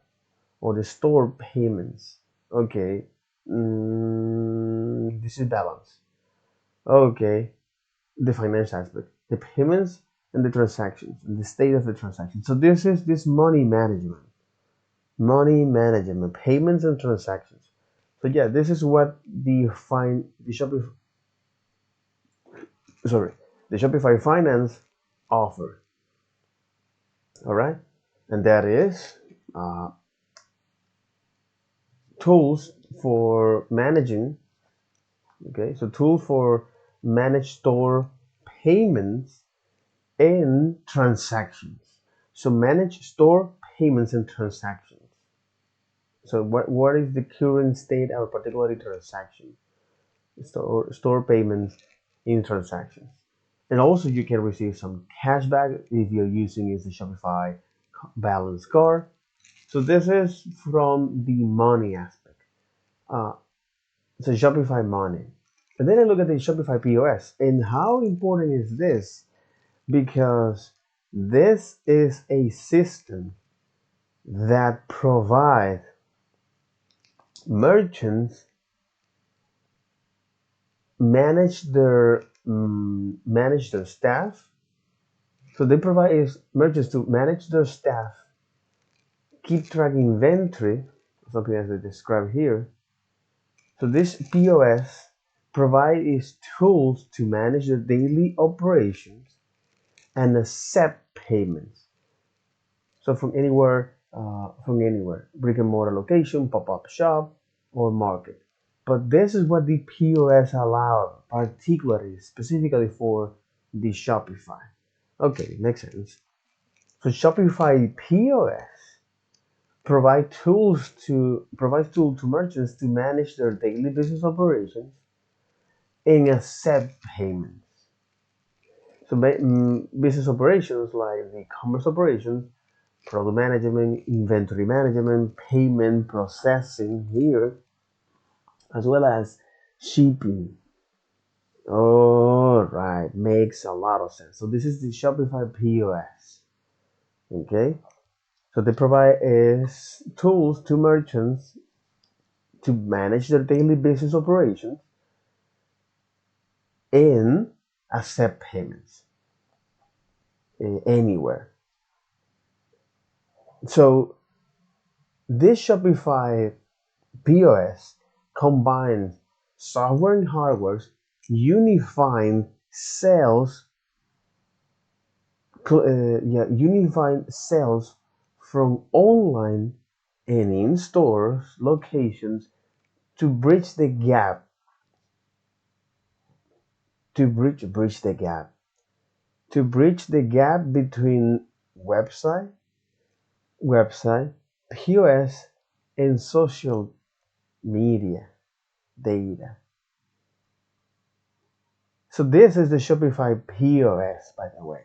or the store payments. Okay, this is balance. Okay, the financial aspect, the payments and the transactions, and the state of the transaction. So this is this money management, payments and transactions. So yeah, this is what sorry, the Shopify Finance offer. All right, and that is uh, tools for managing. Okay, so tools for manage store payments and transactions. So manage store payments and transactions. So what is the current state of a particular transaction? Store payments in transactions. And also you can receive some cashback if you're using is the Shopify balance card. So this is from the money aspect. Uh, so Shopify money. And then I look at the Shopify POS. And how important is this? Because this is a system that provides merchants manage their staff. So they provide merchants to manage their staff, keep track inventory, something as I described here. So this POS provides tools to manage their daily operations and accept payments. So from anywhere, brick and mortar location, pop-up shop, or market. But this is what the POS allows, particularly, specifically for the Shopify. Okay, makes sense. So Shopify POS provides tools to merchants to manage their daily business operations and accept payments. So business operations like the commerce operations, product management, inventory management, payment processing here, as well as shipping. All right, makes a lot of sense. So this is the Shopify POS. Okay, so they provide is tools to merchants to manage their daily business operations and accept payments anywhere. So this Shopify POS combines software and hardware, unifying sales, unifying sales from online and in-store locations to bridge the gap, bridge the gap, bridge the gap between website, website, POS, and social media data. So this is the Shopify POS, by the way.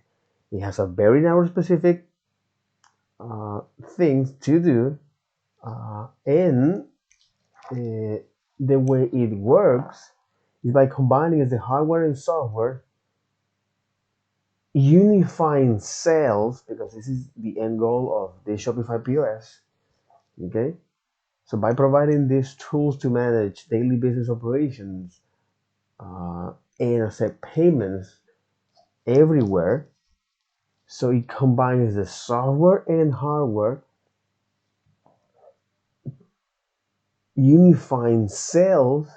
It has a very narrow specific uh, things to do, and the way it works is by combining the hardware and software, unifying sales, because this is the end goal of the Shopify POS. Okay, so by providing these tools to manage daily business operations and accept payments everywhere, so it combines the software and hardware, unifying sales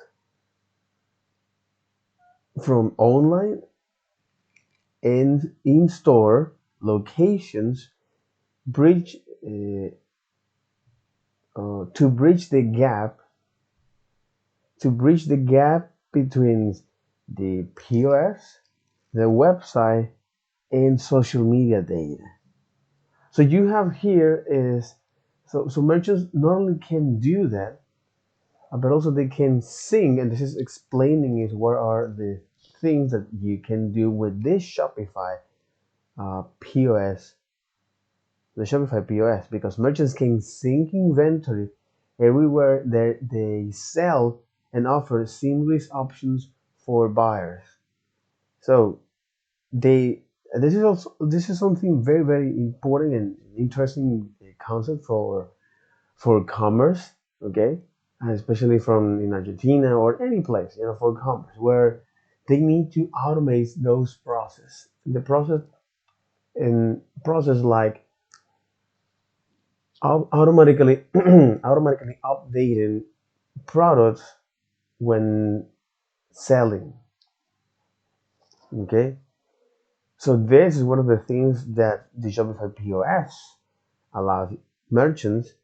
from online and in-store locations, bridge to bridge the gap, between the POS, the website, and social media data. So you have here is so merchants not only can do that, but also they can sing, and this is explaining is what are the things that you can do with this Shopify POS, the Shopify POS, because merchants can sync inventory everywhere they sell and offer seamless options for buyers. So they this is something very important and interesting concept for commerce. Okay, and especially from in Argentina or any place, for commerce where they need to automate those process. The process like automatically automatically updating products when selling. Okay, so this is one of the things that the Shopify POS allows merchants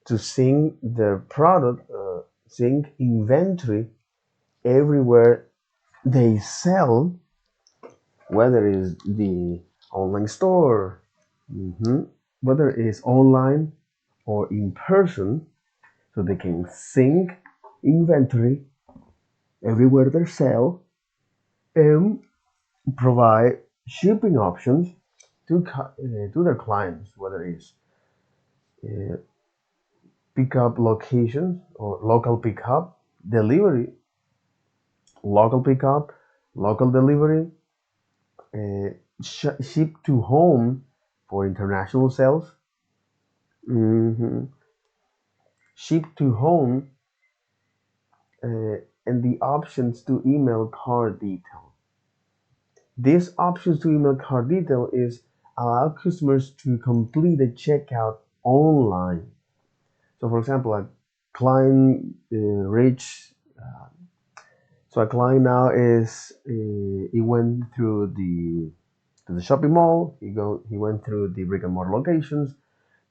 to sync their product, sync inventory everywhere they sell, whether it's the online store, mhm, whether it's online or in person, so they can sync inventory everywhere they sell and provide shipping options to their clients, whether it's uh, pickup locations or local pickup, delivery, local pickup, local delivery, uh, ship to home for international sales, mhm, ship to home, and the options to email card detail. These options to email card detail is allow customers to complete the checkout online. So, for example, a client reach. So a client now is he went through the shopping mall. He went through the brick and mortar locations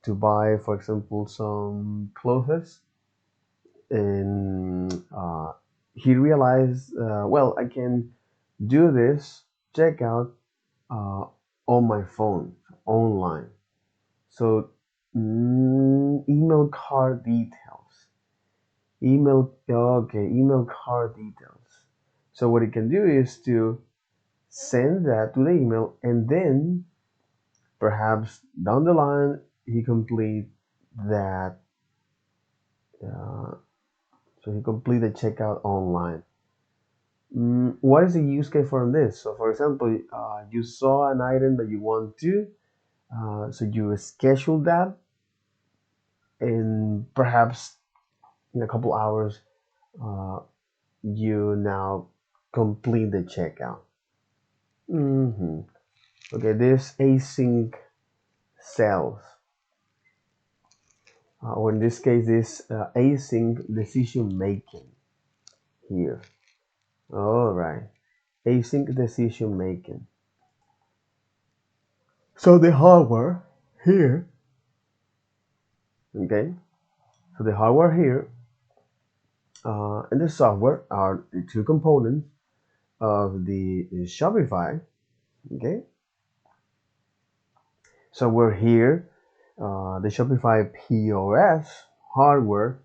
to buy, for example, some clothes, and he realized, well, I can do this checkout uh, on my phone online. So email card details, email card details. So what he can do is to send that to the email, and then perhaps down the line he complete that. Uh, so he complete the checkout online. What is the use case for this? So, for example, you saw an item that you want to So you schedule that, and perhaps in a couple hours, uh, you now complete the checkout. hmm Okay, this async cells, or in this case, this async decision making here. All right, async decision making. So the hardware here, okay. So the hardware here and the software are the two components of the Shopify. Okay, so we're here, the Shopify POS hardware.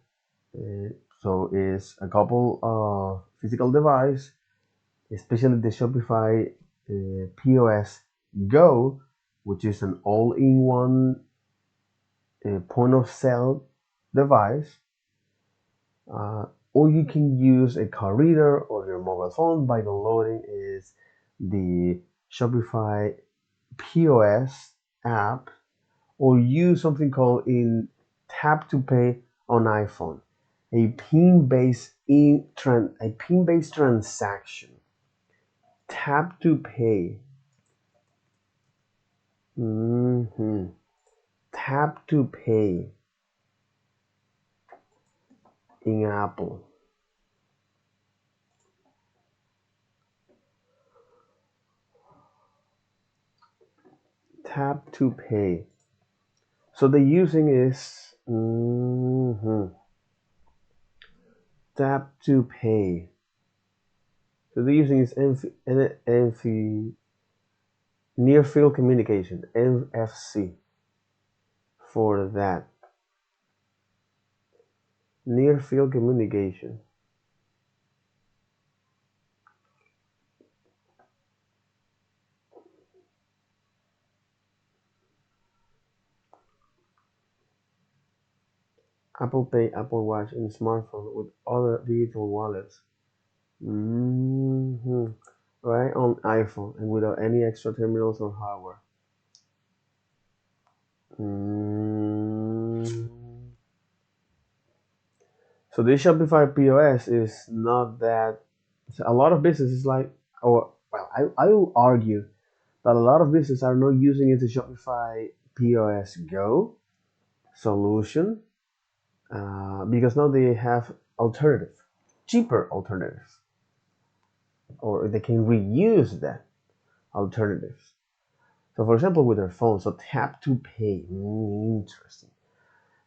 Uh, so is a couple of physical device, especially the Shopify POS Go, which is an all-in-one point of sale device. Or you can use a card reader or your mobile phone by downloading is the Shopify POS app, or use something called in tap to pay on iPhone, a pin-based transaction. Tap to pay. hmm Tap to pay in Apple. Tap to pay. So the using is tap to pay. So the using is near field communication, NFC, for that. Near field communication. Apple Pay, Apple Watch, and smartphone with other digital wallets. Right on iPhone and without any extra terminals or hardware. Mm. So this Shopify POS is not that. A lot of businesses like, or well, I will argue that a lot of businesses are not using it, the Shopify POS Go solution, because now they have alternative, cheaper alternatives, or they can reuse that alternatives. So for example, with their phone, so tap to pay, interesting.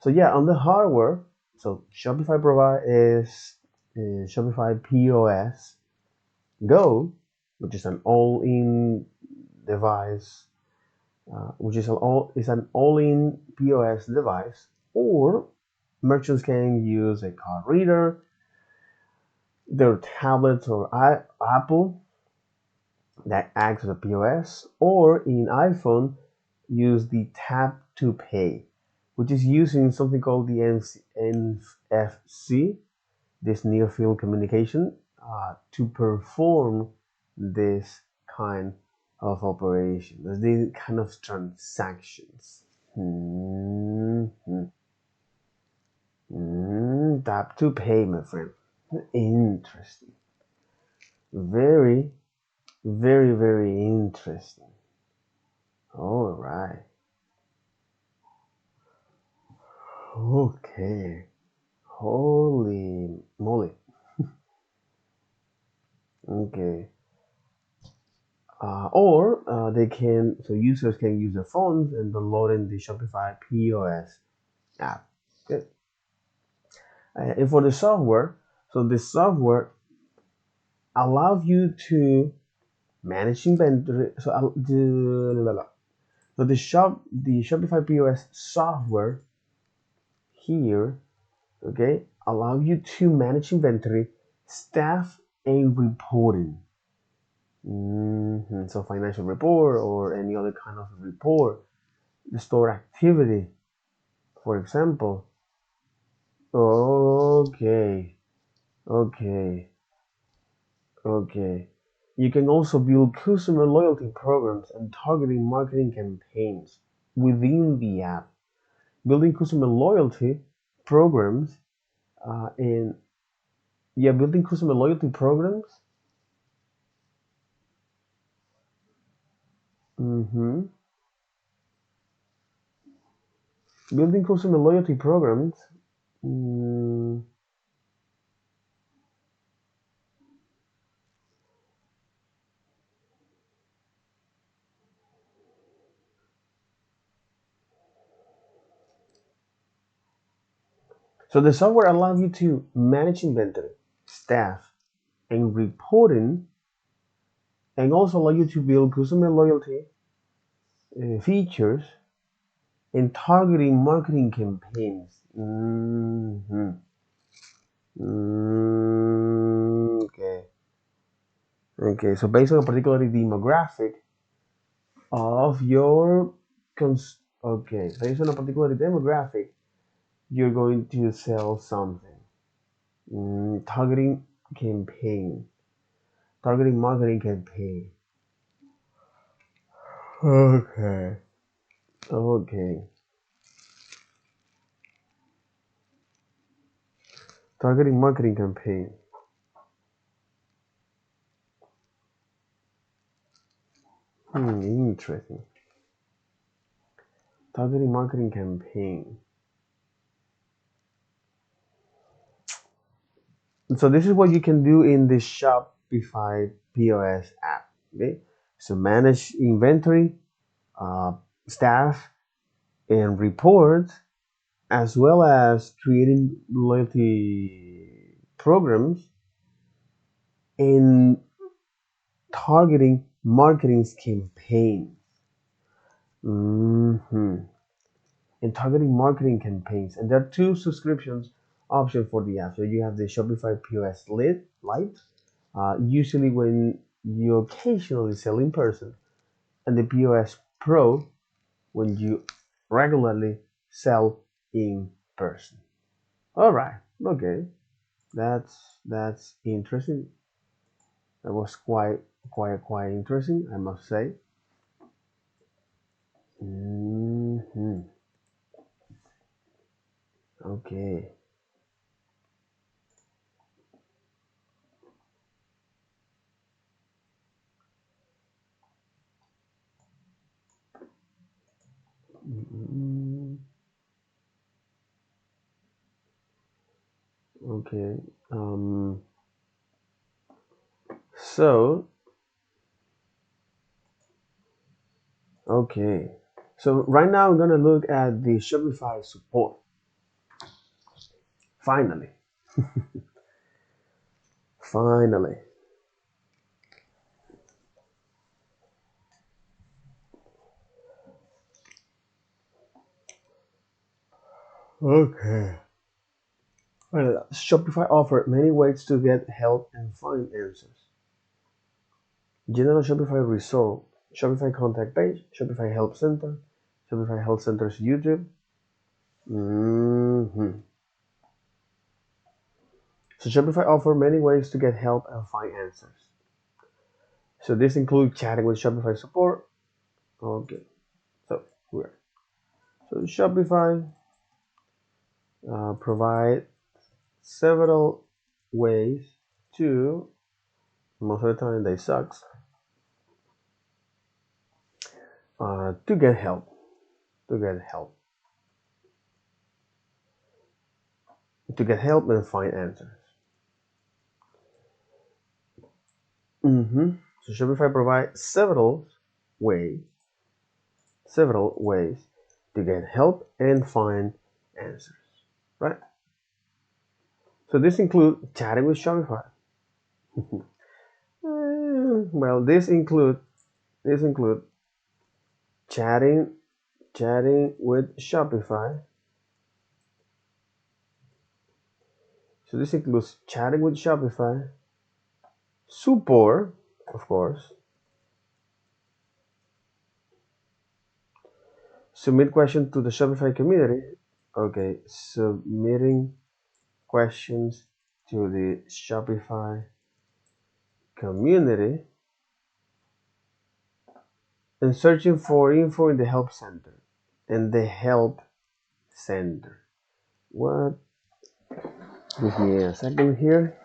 So yeah, on the hardware, so Shopify provide is Shopify POS Go, which is an all-in device, which is an all-in POS device, or merchants can use a card reader, their tablets or Apple that acts as a POS, or in iPhone use the tap to pay, which is using something called the NFC, this near field communication, to perform this kind of operation, these kind of transactions. Tap to pay, my friend. Interesting. Very, very, very interesting. All right. Okay. Holy moly. Okay. Or they can, so users can use their phones and download in the Shopify POS app. Good. And for the software, so the software allows you to manage inventory. The Shopify POS software here, okay, allow you to manage inventory, staff, and reporting. So financial report or any other kind of report, the store activity, for example. Okay, okay, okay. You can also build customer loyalty programs and targeting marketing campaigns. within the app, building customer loyalty programs, and yeah, building customer loyalty programs. hmm Building customer loyalty programs. Mm, so the software allows you to manage inventory, staff, and reporting, and also allow you to build customer loyalty features and targeting marketing campaigns. Okay. Okay. So based on a particular demographic of your okay, based on a particular demographic, you're going to sell something. Targeting campaign. Targeting marketing campaign. Okay. Okay. Targeting marketing campaign. Interesting. Targeting marketing campaign. So this is what you can do in the Shopify POS app. Okay. So manage inventory, uh, staff, and reports, as well as creating loyalty programs and targeting marketing campaigns. hmm And targeting marketing campaigns. And there are two subscriptions options for the app. So you have the Shopify POS Lite, usually when you occasionally sell in person, and the POS Pro when you regularly sell in person. All right. Okay. That's interesting. That was quite interesting, I must say. hmm Okay. mm Okay. Um. So okay. So right now I'm gonna look at the Shopify support. Finally. Finally. Okay. Shopify offer many ways to get help and find answers. General Shopify result, Shopify contact page, Shopify help center, Shopify help center's YouTube. hmm So Shopify offer many ways to get help and find answers. So this includes chatting with Shopify support. Okay, so we're so Shopify provide several ways to, most of the time they sucks, to get help, to get help, to get help and find answers. So Shopify provides ways, several ways to get help and find answers, right? So this includes chatting with Shopify. Well, this include chatting chatting with Shopify. So this includes chatting with Shopify, support, of course, submit questions to the Shopify community. Okay, submitting questions to the Shopify community and searching for info in the help center. and the help center. What? Give me a second here.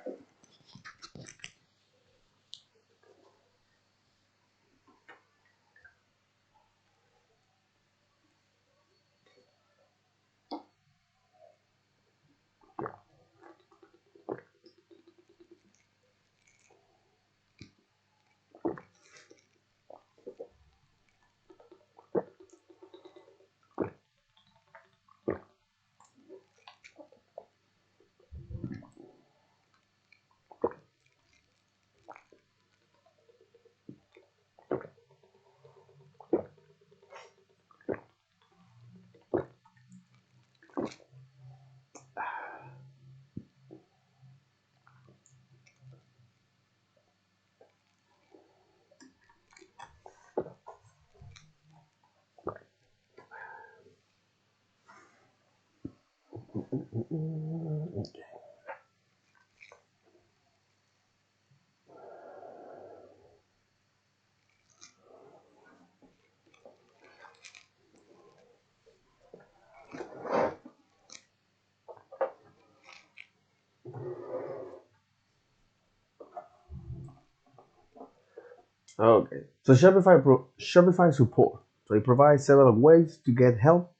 Okay, so Shopify support. So it provides several ways to get help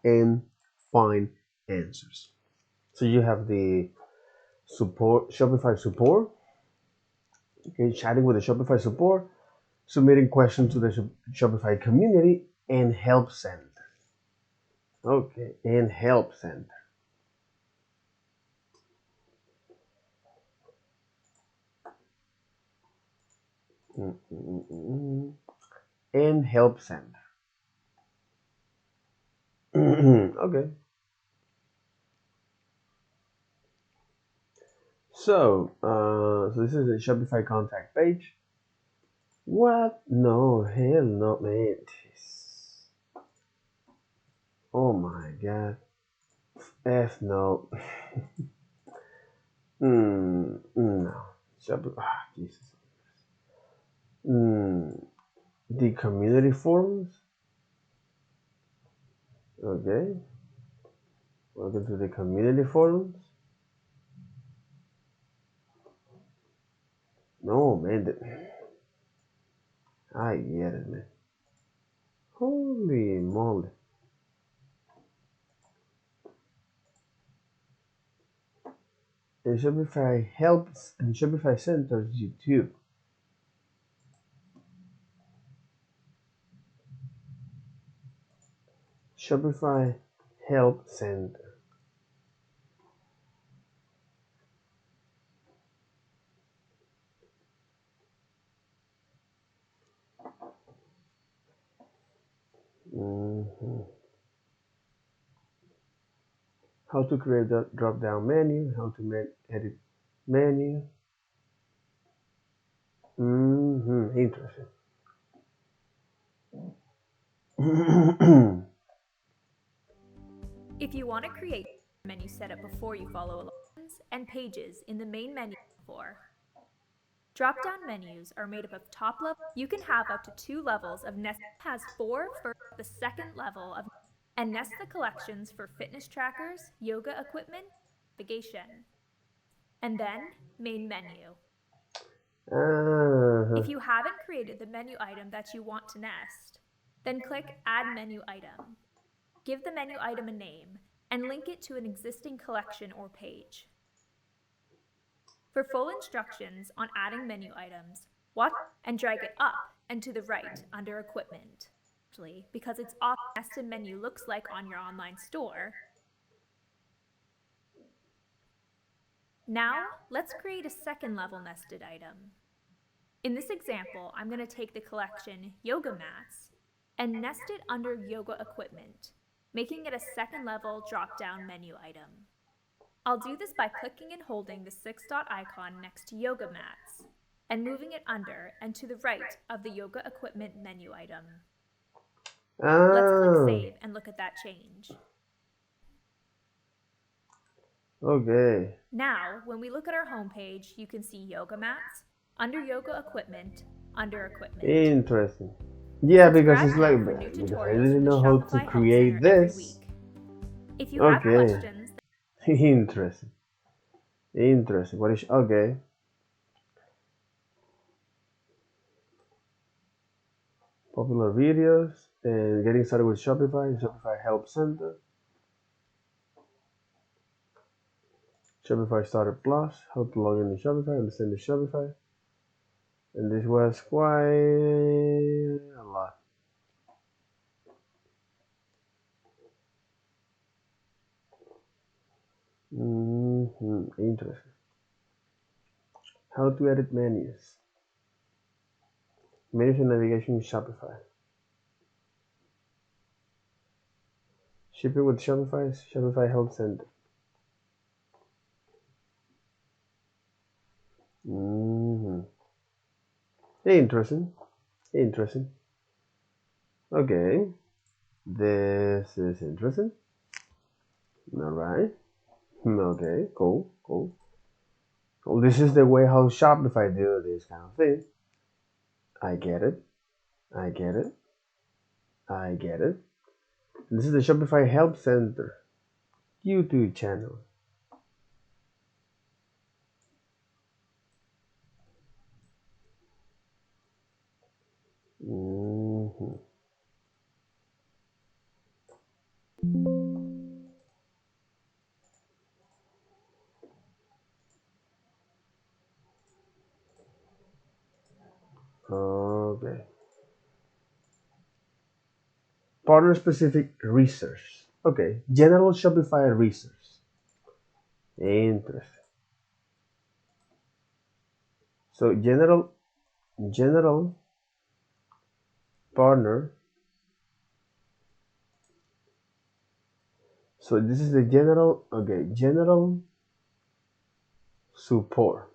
and find answers. So you have the support Shopify support, okay, chatting with the Shopify support, submitting questions to the Shopify community, and help center. Okay, and help center. And help center. Okay. So this is the Shopify contact page. What? No, hell no, man. Oh my god. F no. No. Shopify. Jesus. The community forums. Okay. Welcome to the community forums. No, man. I get it, man. Holy moly. And Shopify helps and Shopify centers you too. Shopify help center. Mhm. How to create a drop down menu, how to edit menu. Interesting. If you want to create a menu setup before you follow along and pages in the main menu before. Drop-down menus are made up of top level. You can have up to 2 levels of nest. Has 4 for the second level of and nest the collections for fitness trackers, yoga equipment, navigation. And then main menu. If you haven't created the menu item that you want to nest, then click Add Menu Item. Give the menu item a name and link it to an existing collection or page. For full instructions on adding menu items, watch and drag it up and to the right under Equipment. Because it's off nested menu looks like on your online store. Now, let's create a second level nested item. In this example, I'm going to take the collection Yoga Mats and nest it under Yoga Equipment, making it a second level drop-down menu item. I'll do this by clicking and holding the 6-dot icon next to Yoga Mats and moving it under and to the right of the Yoga Equipment menu item. Let's click Save and look at that change. Okay. Now, when we look at our homepage, you can see Yoga Mats under Yoga Equipment, under Equipment. Interesting. Yeah, because Subscribe it's like, now for new because I tutorials didn't from the know how to Shopify Help Center create every this. week. If you have Okay. questions, Interesting. Interesting. What is okay? Popular videos and getting started with Shopify. Shopify Help Center. Shopify Starter Plus. How to log in to Shopify. Understand the Shopify. And this was quite a lot. Interesting. How to edit menus. Menus and navigation in Shopify. Shipping with Shopify. Shopify Help Center. Interesting. Interesting. Okay. This is interesting. All right. Okay. Cool. Cool. Cool. This is the way how Shopify do this kind of thing. I get it. I get it. I get it. This is the Shopify Help Center YouTube channel. Okay. Partner specific research. Okay. General Shopify research. Interesting. So general partner. So this is the general. Okay. General support.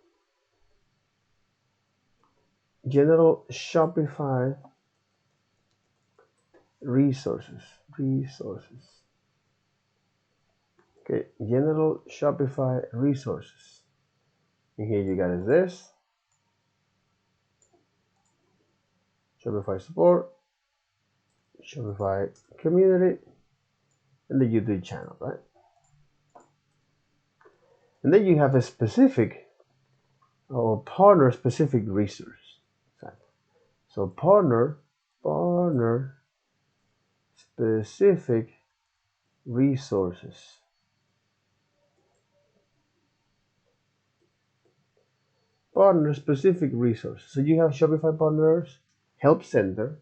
General Shopify resources. Resources. Okay. General Shopify resources. And here you got is this. Shopify support. Shopify community. And the YouTube channel, right? And then you have a specific or partner specific resource. So partner specific resources. Partner specific resources. So you have Shopify Partners Help Center.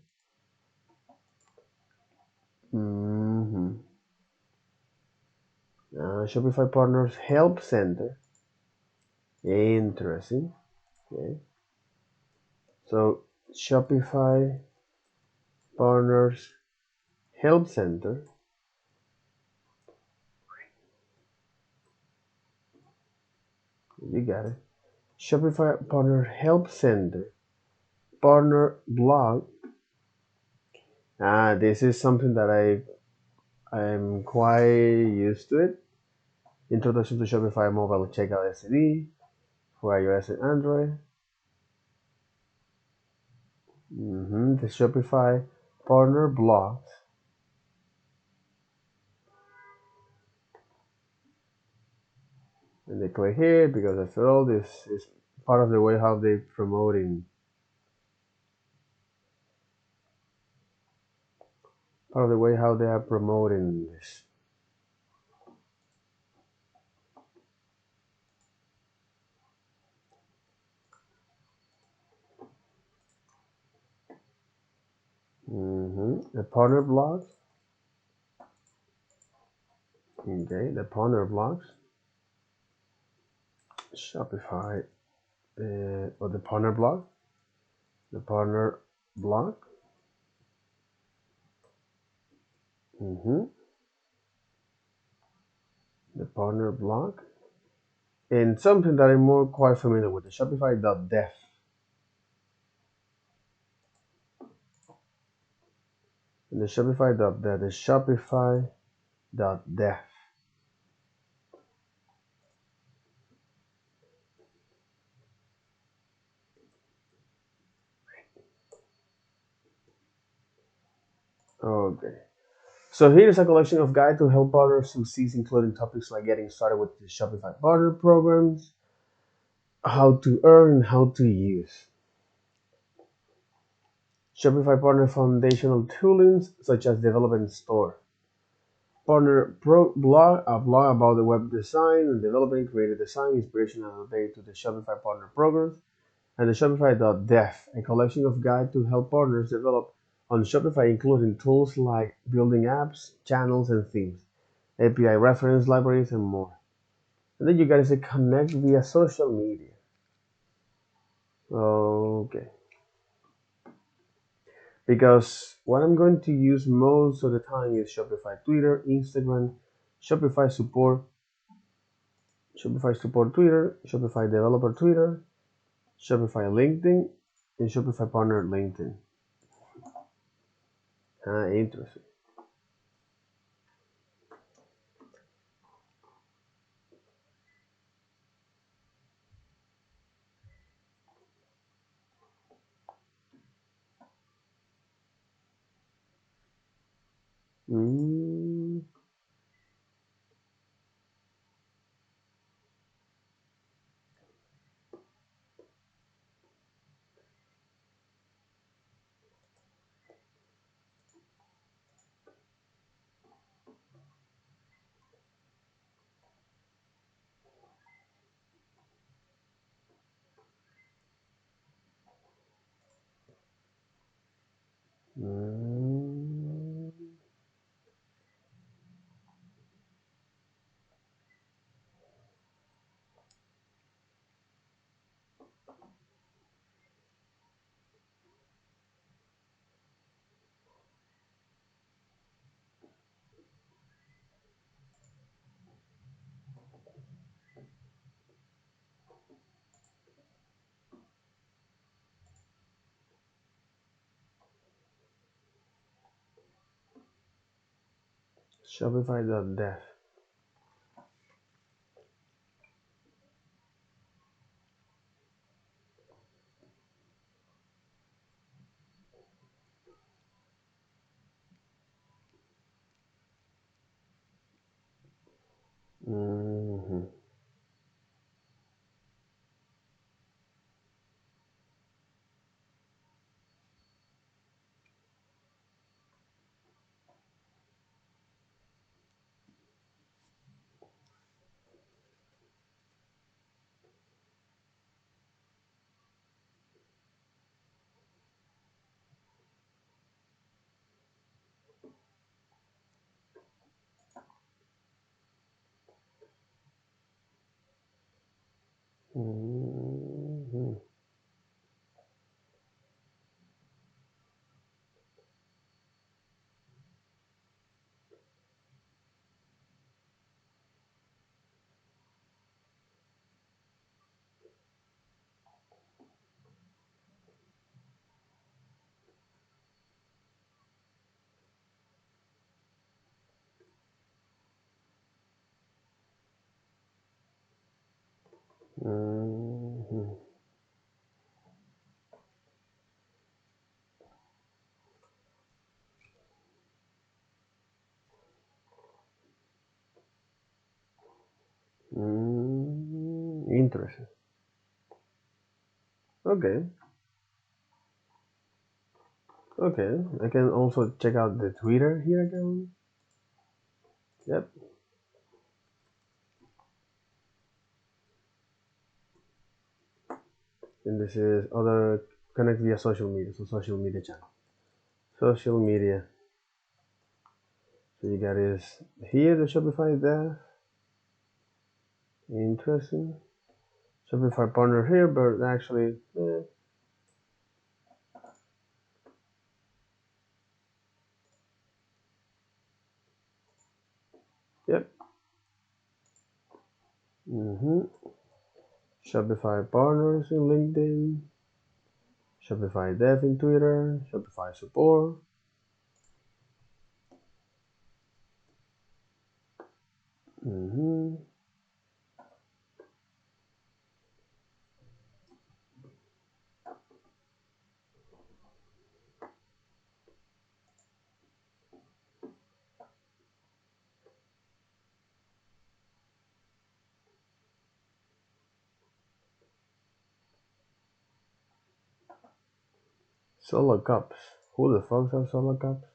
Shopify Partners Help Center. Interesting. Okay. So Shopify Partners Help Center. You got it. Shopify Partner Help Center. Partner blog. This is something that I'm quite used to it. Introduction to Shopify Mobile Checkout SDD for iOS and Android. The Shopify Partner blogs. And they click here because after all, this is part of the way how they promoting. Part of the way how they are promoting this. The partner blogs. Okay, the partner blogs. Shopify or the partner blog. The partner blog. The partner blog. And something that I'm more quite familiar with, the Shopify.dev. And the Shopify.dev, the Shopify.dev. Okay. So here's a collection of guide to help partners succeed, including topics like getting started with the Shopify partner programs, how to earn, and how to use. Shopify partner foundational toolings such as development store. Partner blog, a blog about the web design and developing creative design, inspiration and update to the Shopify partner programs, and the Shopify.dev, a collection of guides to help partners develop on Shopify, including tools like building apps, channels, and themes, API reference libraries, and more. And then you got to say connect via social media. Okay. Because what I'm going to use most of the time is Shopify Twitter, Instagram, Shopify support, Shopify support Twitter, Shopify developer Twitter, Shopify LinkedIn, and Shopify partner LinkedIn. Interesting. Mm, mm, Shopify.dev. Mm-hmm. Mm-hmm. Mm-hmm. Interesting. Okay. Okay. I can also check out the Twitter here again. Yep. And this is other connect via social media. So social media channel. Social media. So you got is here the Shopify there. Interesting. Shopify partner here, but actually, yep. Mm-hmm. Shopify partners in LinkedIn. Shopify dev in Twitter. Shopify support. Mm-hmm. Solo cups. Who the fuck have solo cups?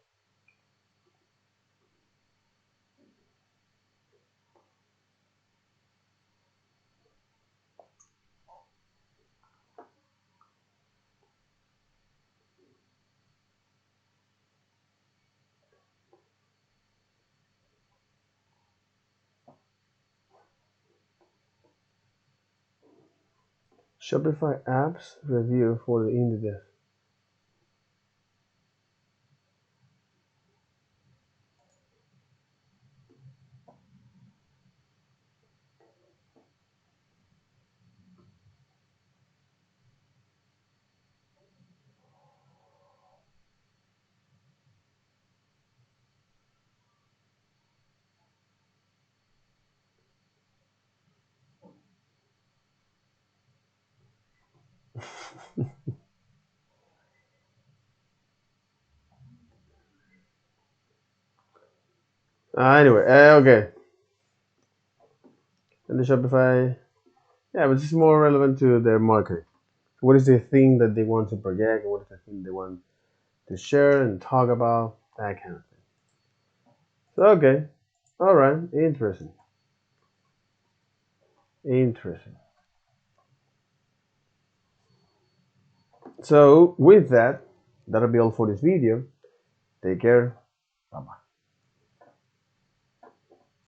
Shopify apps review for the indie dev. Anyway, okay. And the Shopify, yeah, but it's more relevant to their marketing. What is the thing that they want to project? What is the thing they want to share and talk about? That kind of thing. So, okay. All right. Interesting. Interesting. So, with that, that'll be all for this video. Take care. Bye bye.